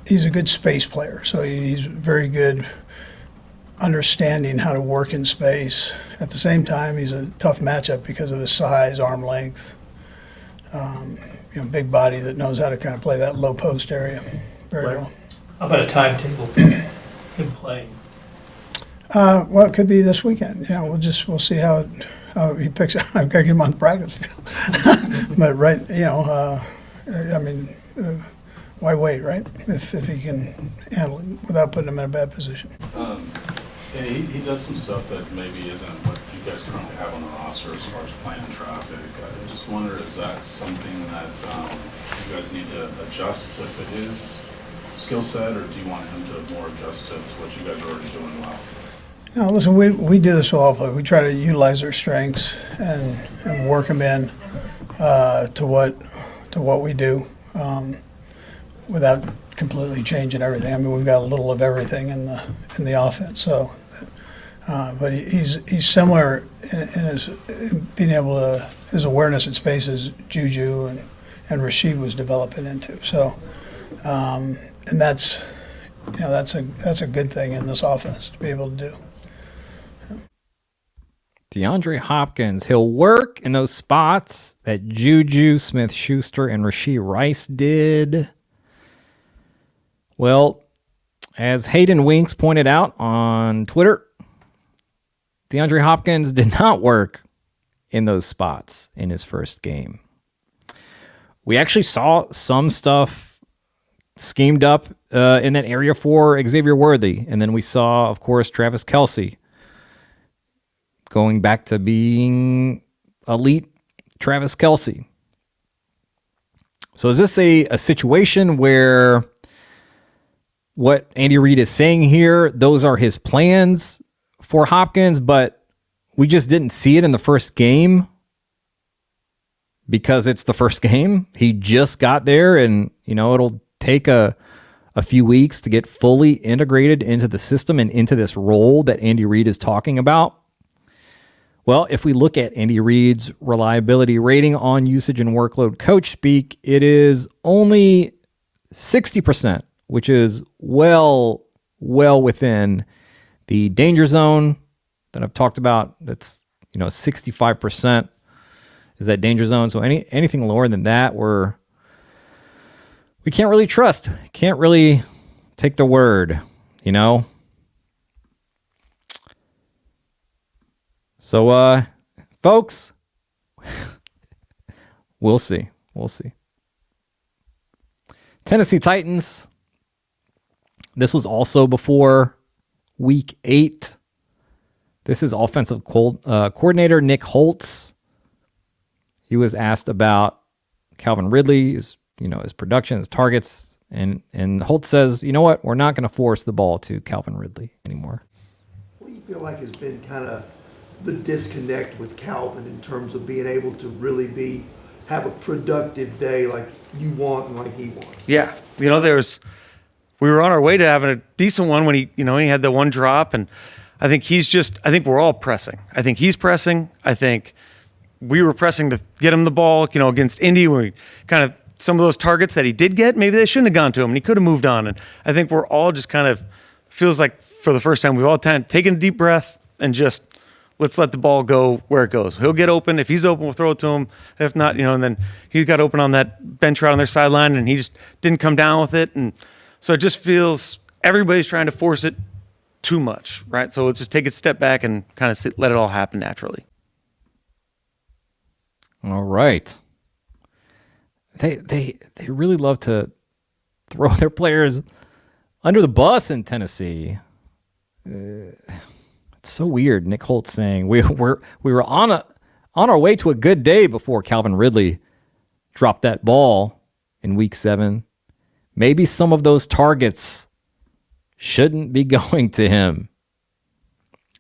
he's a good space player. So he's very good understanding how to work in space. At the same time, he's a tough matchup because of his size, arm length, big body that knows how to kind of play that low post area very well. How about a timetable for him playing? Well, it could be this weekend. We'll see how he picks up. I've got to get him on the practice field. But why wait, right? If he can handle it without putting him in a bad position. Yeah, he does some stuff that maybe isn't what you guys currently have on the roster as far as playing traffic. I just wonder, is that something that you guys need to adjust to fit his skill set, or do you want him to more adjust to what you guys are already doing well? No, listen, we do this with all players. We try to utilize their strengths and work them in to what we do without completely changing everything. I mean, we've got a little of everything in the offense. So, but he's similar in being able to his awareness in space as Juju and Rashid was developing into. So, and that's a good thing in this offense to be able to do. DeAndre Hopkins, he'll work in those spots that Juju Smith-Schuster and Rashee Rice did. Well, as Hayden Winks pointed out on Twitter, DeAndre Hopkins did not work in those spots in his first game. We actually saw some stuff schemed up in that area for Xavier Worthy. And then we saw, of course, Travis Kelce going back to being elite Travis Kelce. So is this a situation where what Andy Reid is saying here, those are his plans for Hopkins, but we just didn't see it in the first game because it's the first game? He just got there, and it'll take a few weeks to get fully integrated into the system and into this role that Andy Reid is talking about. Well, if we look at Andy Reid's reliability rating on usage and workload coach speak, it is only 60%, which is well within the danger zone that I've talked about. That's 65% is that danger zone. So anything lower than that, we can't really trust. Can't really take the word, So, folks, we'll see. Tennessee Titans. This was also before week 8. This is offensive coordinator Nick Holtz. He was asked about Calvin Ridley's, his production, his targets, and Holtz says, you know what, we're not going to force the ball to Calvin Ridley anymore. What do you feel like has been kind of the disconnect with Calvin in terms of being able to really have a productive day like you want and like he wants? Yeah, we were on our way to having a decent one when he had the one drop, and I think I think we're all pressing. I think he's pressing. I think we were pressing to get him the ball, against Indy, when we kind of, some of those targets that he did get, maybe they shouldn't have gone to him and he could have moved on. And I think we're all just kind of, feels like for the first time, we've all taken a deep breath and just, let's let the ball go where it goes. He'll get open. If he's open, we'll throw it to him. If not, and then he got open on that bench route on their sideline and he just didn't come down with it. And so it just feels everybody's trying to force it too much, right? So let's just take a step back and kind of let it all happen naturally. All right. They really love to throw their players under the bus in Tennessee. It's so weird. Nick Holtz saying we were on our way to a good day before Calvin Ridley dropped that ball in week 7. Maybe some of those targets shouldn't be going to him.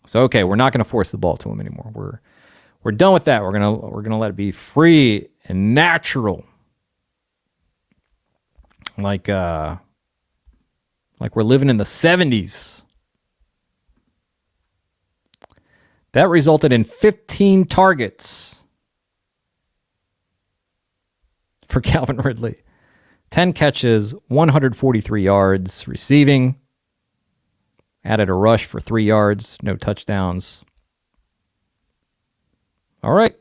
So okay, we're not going to force the ball to him anymore. We're done with that. We're gonna let it be free and natural. Like we're living in the 70s. That resulted in 15 targets for Calvin Ridley. 10 catches, 143 yards receiving. Added a rush for 3 yards, no touchdowns. All right.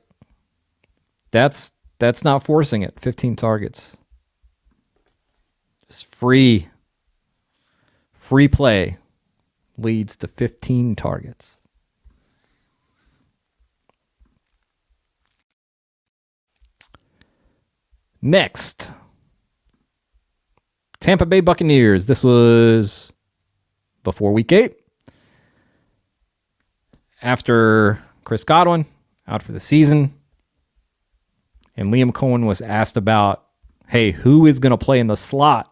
That's not forcing it. 15 targets. Just free play leads to 15 targets. Next, Tampa Bay Buccaneers. This was before week 8. After Chris Godwin out for the season, and Liam Cohen was asked about, hey, who is going to play in the slot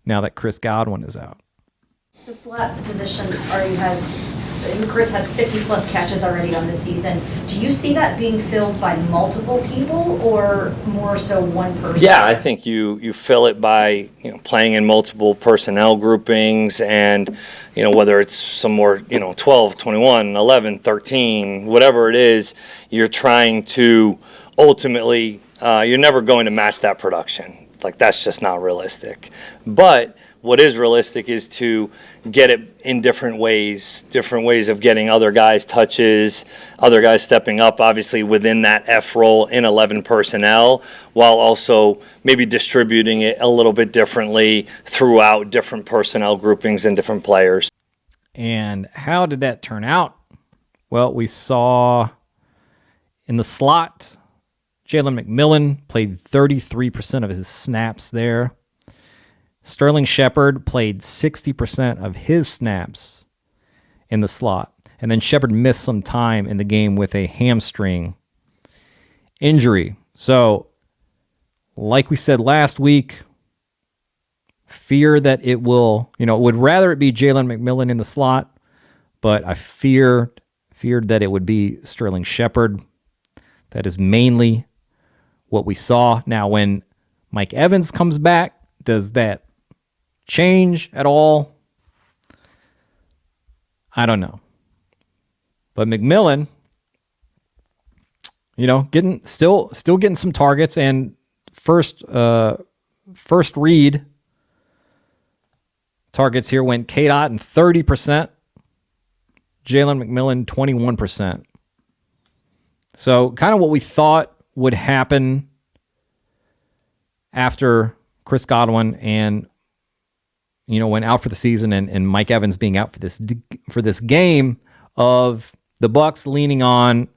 now that Chris Godwin is out? The slot position already has, Chris had 50 plus catches already on this season. Do you see that being filled by multiple people or more so one person? Yeah, I think you fill it by playing in multiple personnel groupings, and whether it's some more 12, 21, 11, 13, whatever it is, you're trying to ultimately you're never going to match that production. Like, that's just not realistic. But what is realistic is to get it in different ways of getting other guys touches, other guys stepping up, obviously within that F role in 11 personnel, while also maybe distributing it a little bit differently throughout different personnel groupings and different players. And how did that turn out? Well, we saw in the slot, Jalen McMillan played 33% of his snaps there. Sterling Shepard played 60% of his snaps in the slot. And then Shepard missed some time in the game with a hamstring injury. So, like we said last week, fear that it will, would rather it be Jalen McMillan in the slot, but I feared that it would be Sterling Shepard. That is mainly what we saw. Now, when Mike Evans comes back, does that change at all? I don't know. But McMillan, still getting some targets, and first read targets here went K-Dot and 30%, Jalen McMillan 21%. So kind of what we thought would happen after Chris Godwin and went out for the season, and Mike Evans being out for this game, of the Bucs leaning on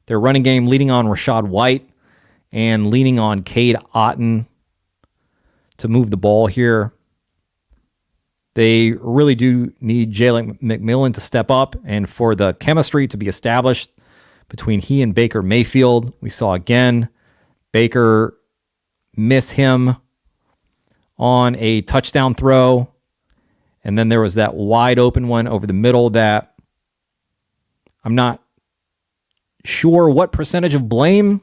their running game, leaning on Rachaad White, and leaning on Cade Otton to move the ball here. They really do need Jalen McMillan to step up and for the chemistry to be established between he and Baker Mayfield. We saw again Baker miss him on a touchdown throw, and then there was that wide open one over the middle that I'm not sure what percentage of blame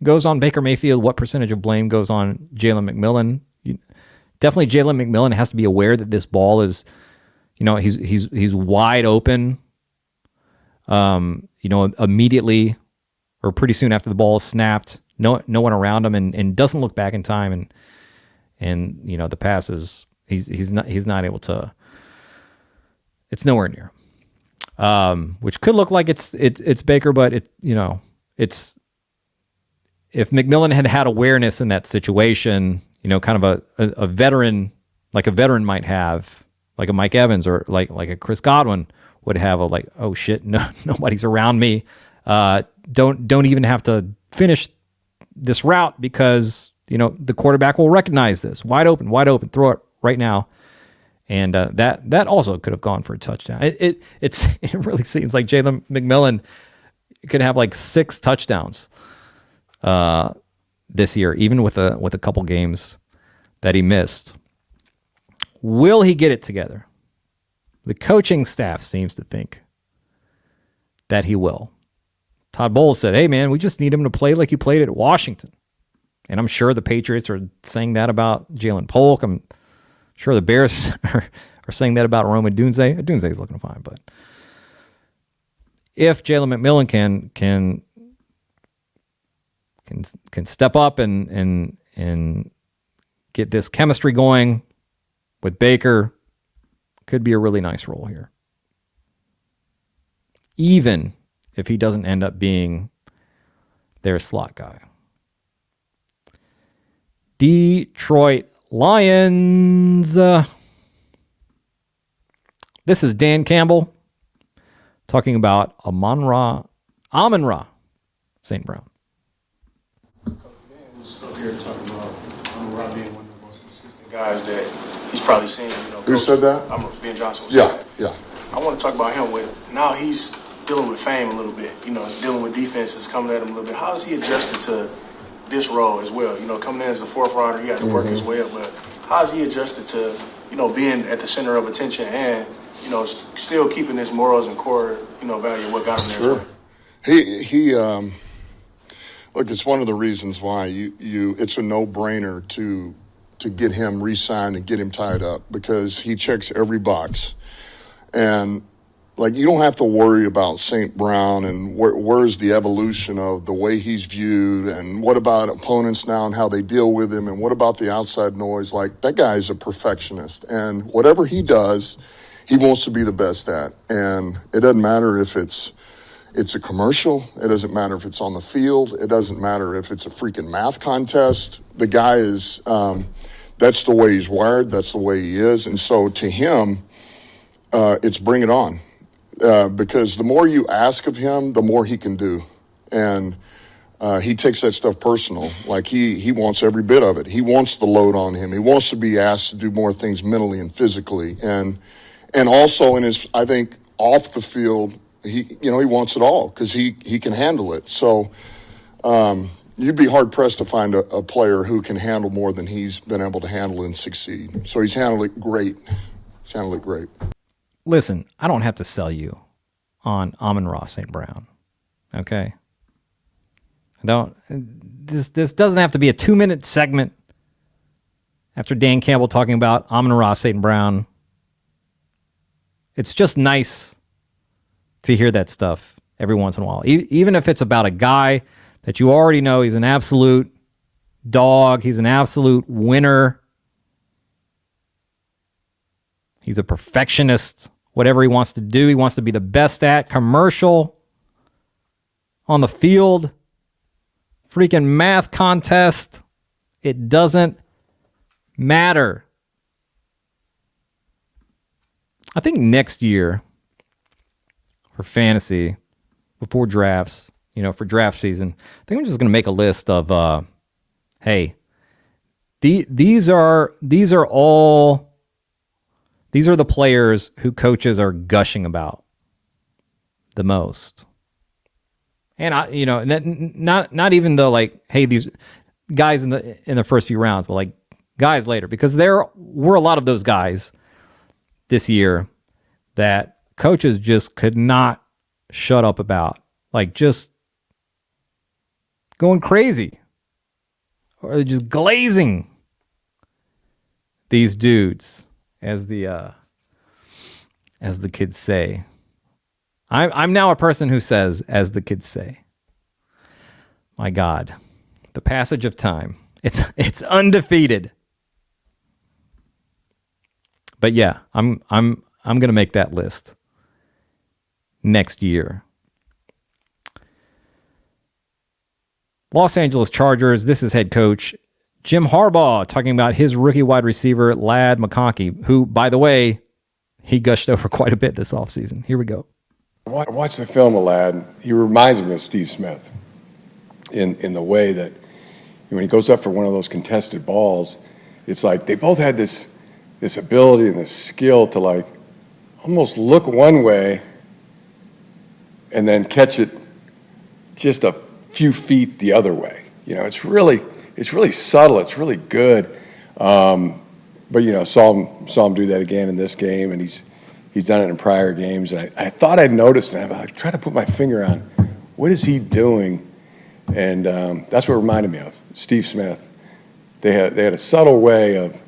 goes on Baker Mayfield, what percentage of blame goes on Jalen McMillan. Definitely Jalen McMillan has to be aware that this ball is, he's wide open, immediately or pretty soon after the ball is snapped. No one around him, and doesn't look back in time, and the pass is he's not able to. It's nowhere near, which could look like it's Baker, but it's if McMillan had awareness in that situation, kind of a veteran, like a veteran might have, like a Mike Evans or like a Chris Godwin would have, oh shit, no, nobody's around me. Don't even have to finish this route because the quarterback will recognize this. Wide open, throw it right now. And that also could have gone for a touchdown. It really seems like Jalen McMillan could have 6 touchdowns this year, even with a couple games that he missed. Will he get it together? The coaching staff seems to think that he will. Todd Bowles said, hey, man, we just need him to play like he played at Washington. And I'm sure the Patriots are saying that about Jalen Polk. I'm sure the Bears are saying that about Rome Odunze. Odunze is looking fine, but if Jalen McMillan can step up and get this chemistry going with Baker, could be a really nice role here. Even if he doesn't end up being their slot guy. Detroit Lions. This is Dan Campbell talking about Amon-Ra St. Brown. Up here talking about Amon-Ra being one of the most consistent guys that he's probably seen. Who said that? Ben Johnson was Yeah, saying that. yeah. I want to talk about him with now he's dealing with fame a little bit, dealing with defenses coming at him a little bit. How has he adjusted to this role as well? Coming in as a fourth rounder, he had to work his way up, but how has he adjusted to, being at the center of attention and, still keeping his morals and core, value of what got him there? Sure. He look, it's one of the reasons why it's a no-brainer to get him re-signed and get him tied up, because he checks every box. And you don't have to worry about St. Brown and where's the evolution of the way he's viewed, and what about opponents now and how they deal with him, and what about the outside noise. That guy is a perfectionist, and whatever he does, he wants to be the best at. And it doesn't matter if it's a commercial. It doesn't matter if it's on the field. It doesn't matter if it's a freaking math contest. The guy is, that's the way he's wired. That's the way he is. And so to him, it's bring it on. Because the more you ask of him, the more he can do. And he takes that stuff personal. He wants every bit of it. He wants the load on him. He wants to be asked to do more things mentally and physically. And also in his, I think, off the field, he wants it all because he can handle it. So you'd be hard-pressed to find a player who can handle more than he's been able to handle and succeed. So he's handled it great. Listen, I don't have to sell you on Amon-Ra St. Brown, okay? This doesn't have to be a 2-minute segment after Dan Campbell talking about Amon-Ra St. Brown. It's just nice to hear that stuff every once in a while. Even if it's about a guy that you already know he's an absolute dog, he's an absolute winner, he's a perfectionist, whatever he wants to do, he wants to be the best at, commercial, on the field, freaking math contest. It doesn't matter. I think next year for fantasy, before drafts, for draft season, I think I'm just going to make a list of, hey, these are the players who coaches are gushing about the most. And not even the hey, these guys in the first few rounds, but guys later, because there were a lot of those guys this year that coaches just could not shut up about, just going crazy or just glazing these dudes, as the kids say. I'm now a person who says, as the kids say. My God, the passage of time. It's undefeated. But yeah, I'm going to make that list next year. Los Angeles Chargers, this is head coach Jim Harbaugh talking about his rookie wide receiver, Ladd McConkey, who, by the way, he gushed over quite a bit this offseason. Here we go. Watch the film of Ladd. He reminds me of Steve Smith in the way that when he goes up for one of those contested balls, it's like they both had this ability and this skill to almost look one way and then catch it just a few feet the other way. It's really subtle. It's really good. But saw him do that again in this game, and he's done it in prior games. And I thought I'd noticed, and I tried to put my finger on what is he doing, and that's what it reminded me of Steve Smith. They had a subtle way of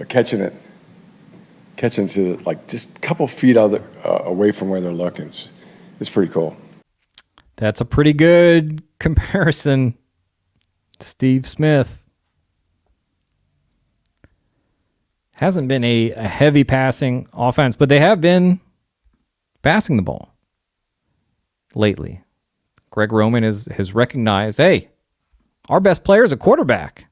catching it to just a couple feet away from where they're looking. It's pretty cool. That's a pretty good comparison. Steve Smith. Hasn't been a heavy passing offense, but they have been passing the ball lately. Greg Roman has recognized, hey, our best player is a quarterback.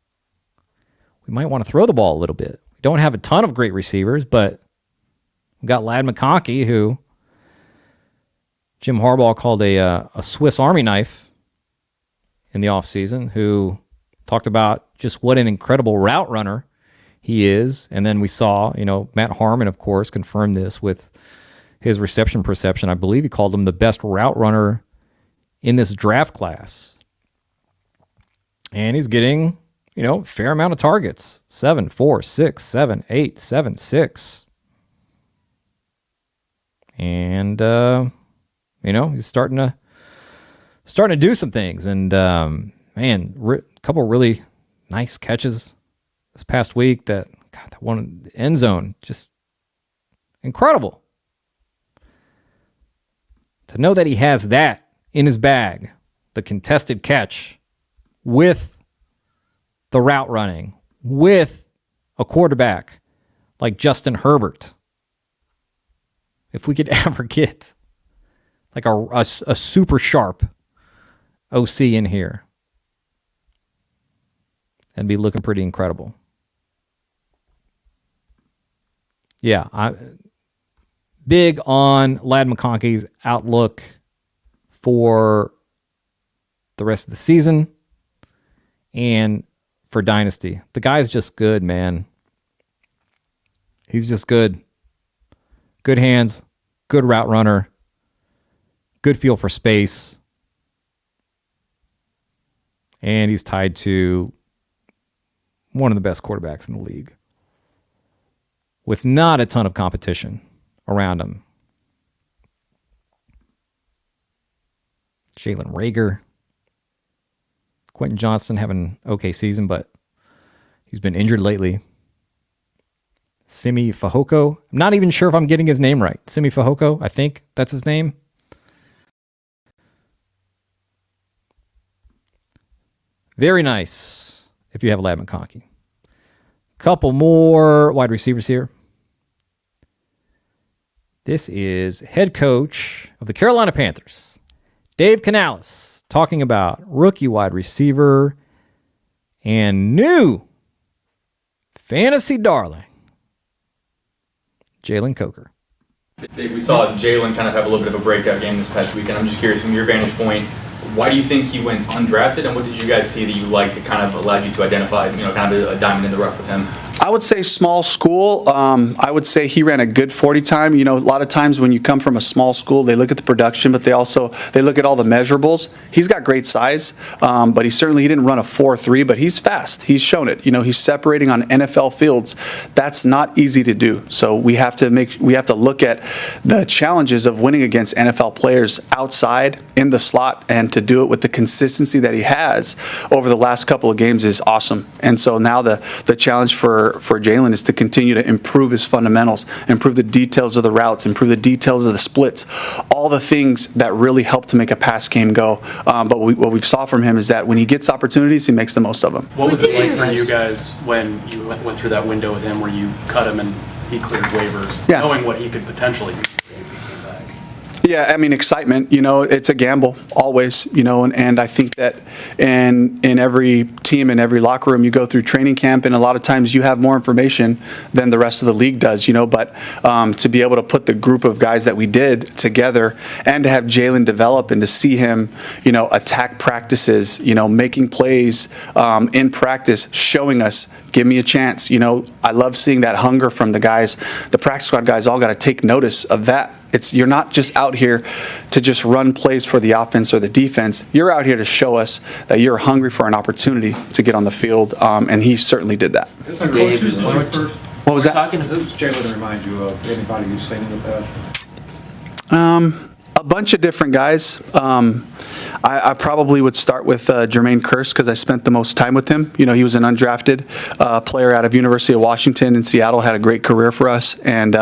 We might want to throw the ball a little bit. We don't have a ton of great receivers, but we've got Ladd McConkey, who Jim Harbaugh called a Swiss Army knife in the offseason, who talked about just what an incredible route runner he is. And then we saw, Matt Harmon, of course, confirmed this with his reception perception. I believe he called him the best route runner in this draft class. And he's getting, a fair amount of targets. 7, 4, 6, 7, 8, 7, 6. And, he's starting to do some things. And, a couple really nice catches this past week. That one in the end zone, just incredible. To know that he has that in his bag, the contested catch with the route running, with a quarterback like Justin Herbert. If we could ever get like a super sharp OC in here, that'd be looking pretty incredible. Yeah, I'm big on Ladd McConkey's outlook for the rest of the season and for Dynasty. The guy's just good, man. He's just good. Good hands, good route runner, good feel for space. And he's tied to one of the best quarterbacks in the league with not a ton of competition around him. Jalen Reagor. Quentin Johnston having an okay season, but he's been injured lately. Simi Fehoko. I'm not even sure if I'm getting his name right. Simi Fehoko, I think that's his name. Very nice if you have Ladd McConkey. Couple more wide receivers here. This is head coach of the Carolina Panthers, Dave Canales, talking about rookie wide receiver and new fantasy darling, Jalen Coker. Dave, we saw Jalen kind of have a little bit of a breakout game this past weekend. I'm just curious, from your vantage point, why do you think he went undrafted, and what did you guys see that you liked that kind of allowed you to identify, kind of a diamond in the rough with him? I would say small school. I would say he ran a good 40 time. A lot of times when you come from a small school, they look at the production, but they look at all the measurables. He's got great size, but he didn't run a 4.3, but he's fast. He's shown it. He's separating on NFL fields. That's not easy to do. So we have to look at the challenges of winning against NFL players outside in the slot, and to do it with the consistency that he has over the last couple of games is awesome. And so now the challenge for Jalen is to continue to improve his fundamentals, improve the details of the routes, improve the details of the splits, all the things that really help to make a pass game go. But what we've saw from him is that when he gets opportunities, he makes the most of them. What was it like for you guys when you went through that window with him where you cut him and he cleared waivers, knowing what he could potentially do? Yeah, excitement, it's a gamble always, and I think that in every team, in every locker room, you go through training camp, and a lot of times you have more information than the rest of the league does, but to be able to put the group of guys that we did together and to have Jalen develop and to see him, attack practices, making plays in practice, showing us, give me a chance. I love seeing that hunger from the guys. The practice squad guys all got to take notice of that. You're not just out here to just run plays for the offense or the defense. You're out here to show us that you're hungry for an opportunity to get on the field, and he certainly did that. What was that? Who's Jalen to remind you of? Anybody you've seen in the past? A bunch of different guys. I probably would start with Jermaine Kearse because I spent the most time with him. He was an undrafted player out of University of Washington in Seattle, had a great career for us. And,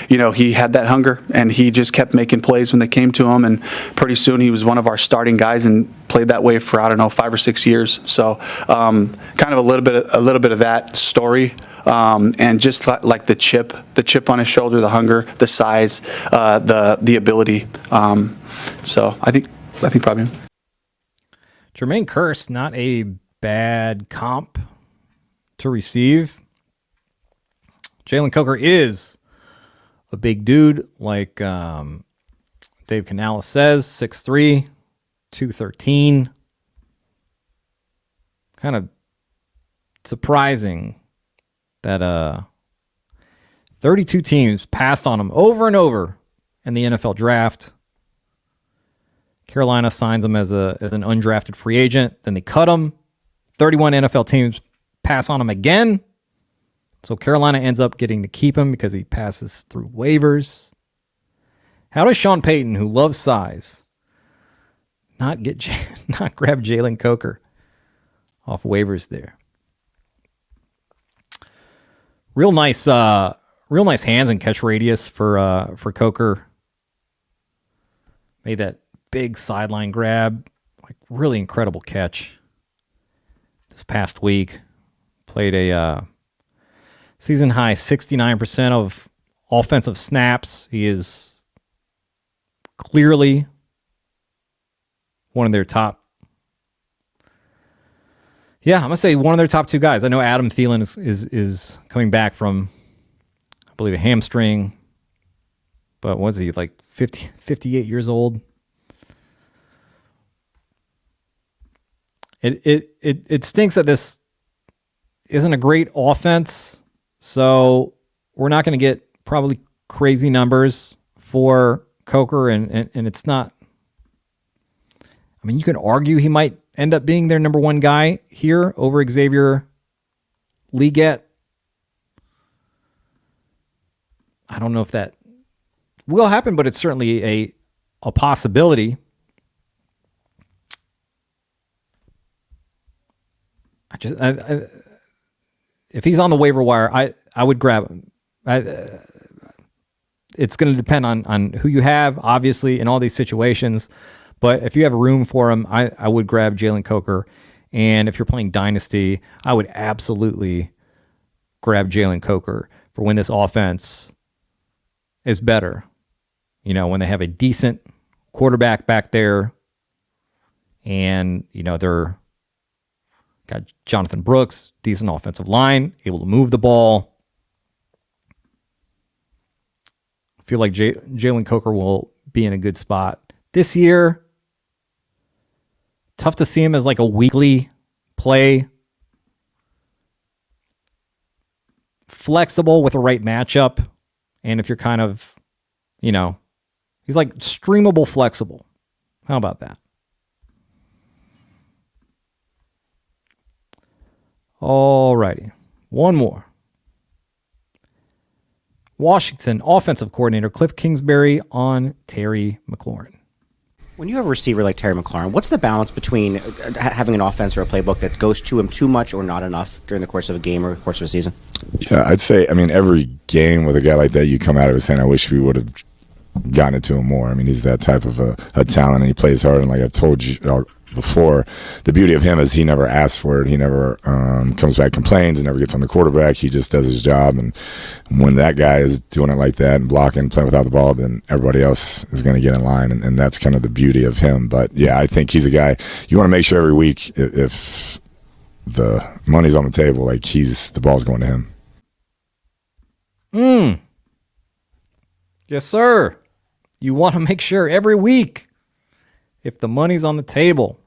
he had that hunger, and he just kept making plays when they came to him. And pretty soon he was one of our starting guys and played that way for, 5 or 6 years. So kind of a little bit of that story. and just like the chip on his shoulder, the hunger, the size, the ability. So I think probably him. Jermaine Kearse, not a bad comp to receive. Jalen Coker is a big dude, like Dave Canales says, 6'3", 213. Kind of surprising that 32 teams passed on him over and over in the NFL draft. Carolina signs him as an undrafted free agent. Then they cut him. 31 NFL teams pass on him again. So Carolina ends up getting to keep him because he passes through waivers. How does Sean Payton, who loves size, not grab Jalen Coker off waivers there? Real nice hands and catch radius for Coker. Made that big sideline grab, like really incredible catch this past week. Played a season high 69% of offensive snaps. He is clearly one of their top. Yeah, I'm gonna say one of their top two guys. I know Adam Thielen is coming back from, I believe, a hamstring. But was he like 58 years old? It stinks that this isn't a great offense, so we're not going to get probably crazy numbers for Coker, and it's not. I mean, you can argue he might end up being their number one guy here over Xavier Legette. I don't know if that will happen, but it's certainly a possibility. If he's on the waiver wire, I would grab him. It's going to depend on who you have, obviously, in all these situations. But if you have room for him, I would grab Jalen Coker. And if you're playing Dynasty, I would absolutely grab Jalen Coker for when this offense is better. You know, when they have a decent quarterback back there and, you know, they're got Jonathan Brooks, decent offensive line, able to move the ball. I feel like Jalen Coker will be in a good spot. This year, tough to see him as like a weekly play. Flexible with the right matchup. And if you're kind of, you know, he's like streamable flexible. How about that? All righty. One more. Washington offensive coordinator Cliff Kingsbury on Terry McLaurin. When you have a receiver like Terry McLaurin, what's the balance between having an offense or a playbook that goes to him too much or not enough during the course of a game or the course of a season? Yeah, I'd say, I mean, every game with a guy like that, you come out of it saying, I wish we would have gotten it to him more. I mean, he's that type of a talent, and he plays hard. And like I've told you before, the beauty of him is he never asks for it. He never comes back, complains, never gets on the quarterback. He just does his job. And when that guy is doing it like that and blocking, playing without the ball, then everybody else is going to get in line. And that's kind of the beauty of him. But yeah, I think he's a guy you want to make sure every week if the money's on the table, like the ball's going to him. Yes, sir. You want to make sure every week, if the money's on the table,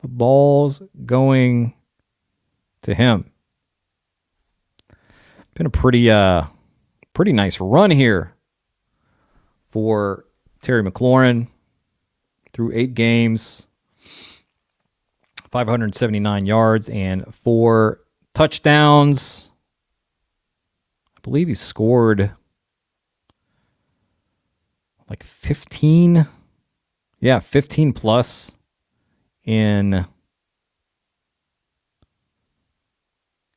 the ball's going to him. Been a pretty nice run here for Terry McLaurin through 8 games, 579 yards and 4 touchdowns. I believe he scored like 15. Yeah, 15 plus in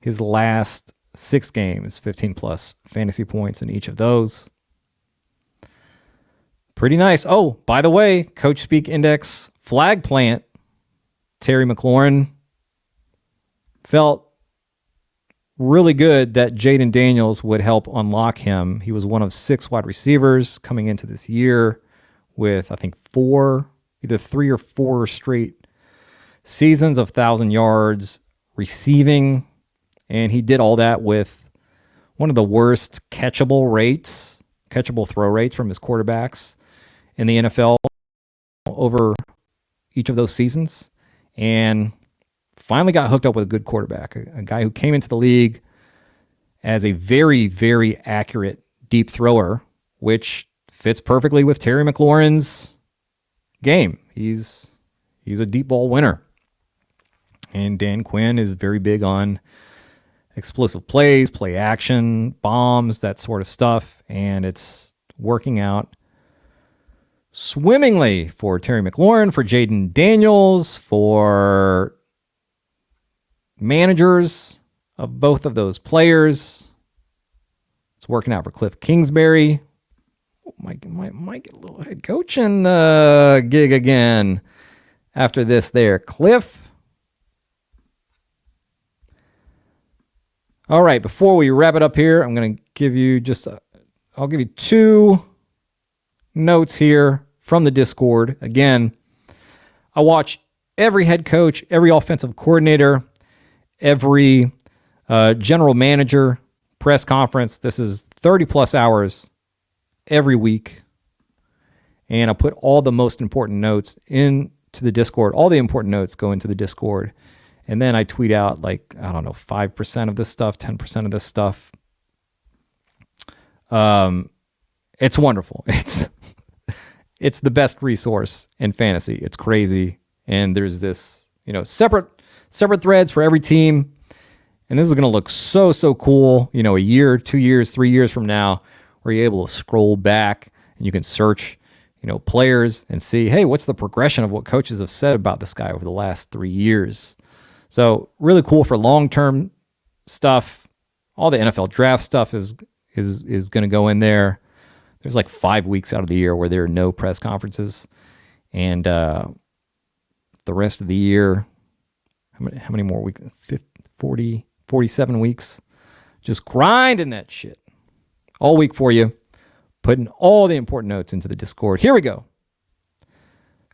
his last 6 games, 15 plus fantasy points in each of those. Pretty nice. Oh, by the way, Coach Speak Index flag plant, Terry McLaurin felt really good that Jaden Daniels would help unlock him. He was one of 6 wide receivers coming into this year with, I think, either 3 or 4 straight seasons of 1,000 yards receiving. And he did all that with one of the worst catchable throw rates from his quarterbacks in the NFL over each of those seasons. And finally got hooked up with a good quarterback, a guy who came into the league as a very, very accurate deep thrower, which fits perfectly with Terry McLaurin's game. He's a deep ball winner. And Dan Quinn is very big on explosive plays, play action, bombs, that sort of stuff. And it's working out swimmingly for Terry McLaurin, for Jaden Daniels, for managers of both of those players. It's working out for Cliff Kingsbury. Might get a little head coaching gig again after this there, Cliff. All right, before we wrap it up here, I'm going to give you I'll give you 2 notes here from the Discord. Again, I watch every head coach, every offensive coordinator, every general manager press conference. This is 30 plus hours every week. And I put all the most important notes into the Discord. All the important notes go into the Discord. And then I tweet out 5% of this stuff, 10% of this stuff. It's wonderful. It's the best resource in fantasy. It's crazy. And there's this, separate threads for every team. And this is going to look so cool, a year, 2 years, 3 years from now, where you're able to scroll back and you can search, players and see, hey, what's the progression of what coaches have said about this guy over the last 3 years? So really cool for long-term stuff. All the NFL draft stuff is going to go in there. There's 5 weeks out of the year where there are no press conferences. And the rest of the year, how many more weeks? 47 weeks. Just grinding that shit all week for you. Putting all the important notes into the Discord. Here we go.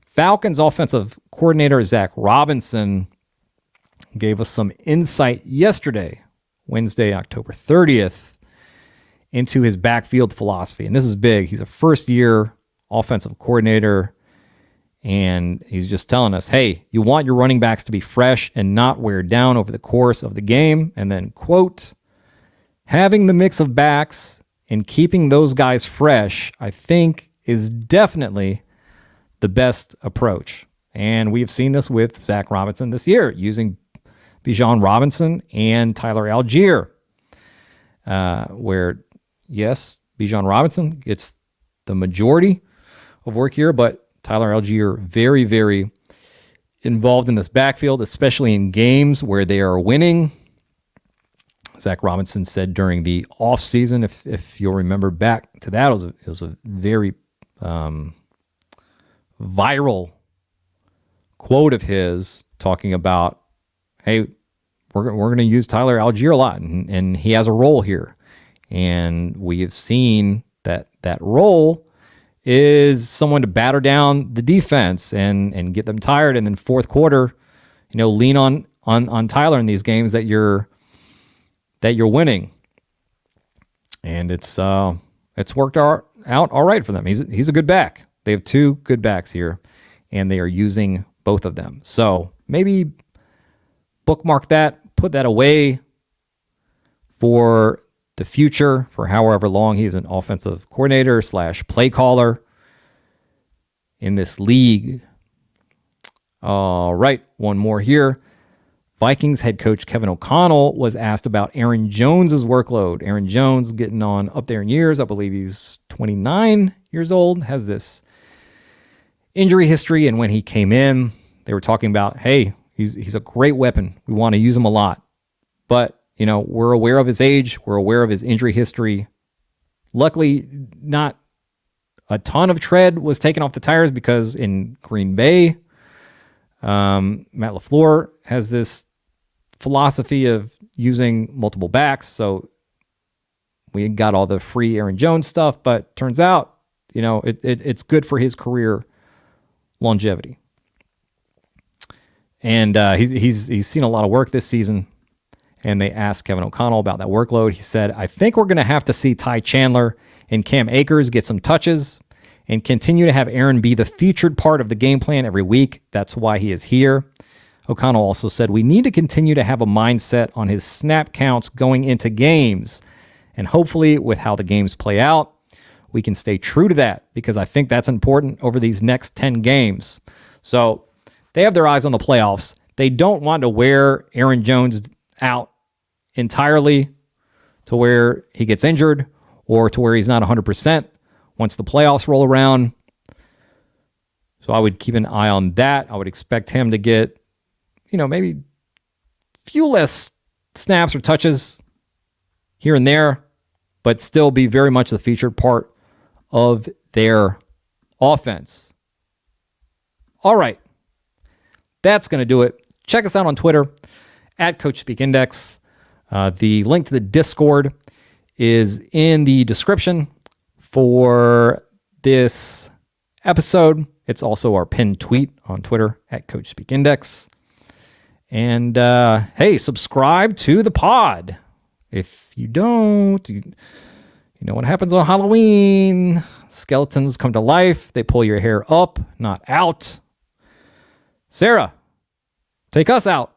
Falcons offensive coordinator Zach Robinson gave us some insight yesterday, Wednesday, October 30th, into his backfield philosophy. And this is big. He's a first-year offensive coordinator, and he's just telling us, hey, you want your running backs to be fresh and not wear down over the course of the game. And then, quote, having the mix of backs and keeping those guys fresh, I think, is definitely the best approach. And we've seen this with Zach Robinson this year, using Bijan Robinson and Tyler Algier, where, yes, Bijan Robinson gets the majority of work here, but Tyler Algier very, very involved in this backfield, especially in games where they are winning. Zach Robinson said during the offseason, if you'll remember back to that, it was a very viral quote of his talking about, hey, we're going to use Tyler Algier a lot, and he has a role here. And we have seen that role is someone to batter down the defense and get them tired, and then fourth quarter, lean on Tyler in these games that you're winning. And it's worked out all right for them. He's a good back. They have 2 good backs here, and they are using both of them. So maybe bookmark that, put that away for the future, for however long he's an offensive coordinator / play caller in this league. All right, one more here. Vikings head coach Kevin O'Connell was asked about Aaron Jones's workload. Aaron Jones getting on up there in years. I believe he's 29 years old, has this injury history. And when he came in, they were talking about, hey, he's a great weapon. We want to use him a lot. But, we're aware of his age. We're aware of his injury history. Luckily, not a ton of tread was taken off the tires, because in Green Bay, Matt LaFleur has this philosophy of using multiple backs. So we got all the free Aaron Jones stuff, but turns out, it's good for his career longevity. And he's seen a lot of work this season. And they asked Kevin O'Connell about that workload. He said, I think we're going to have to see Ty Chandler and Cam Akers get some touches and continue to have Aaron be the featured part of the game plan every week. That's why he is here. O'Connell also said, we need to continue to have a mindset on his snap counts going into games. And hopefully with how the games play out, we can stay true to that because I think that's important over these next 10 games. So they have their eyes on the playoffs. They don't want to wear Aaron Jones out entirely to where he gets injured or to where he's not 100% once the playoffs roll around. So I would keep an eye on that. I would expect him to get, maybe few less snaps or touches here and there, but still be very much the featured part of their offense. All right. That's going to do it. Check us out on Twitter at CoachSpeakIndex. The link to the Discord is in the description for this episode. It's also our pinned tweet on Twitter at CoachSpeakIndex. And hey, subscribe to the pod. If you don't, you know what happens on Halloween. Skeletons come to life. They pull your hair up, not out. Sarah, take us out.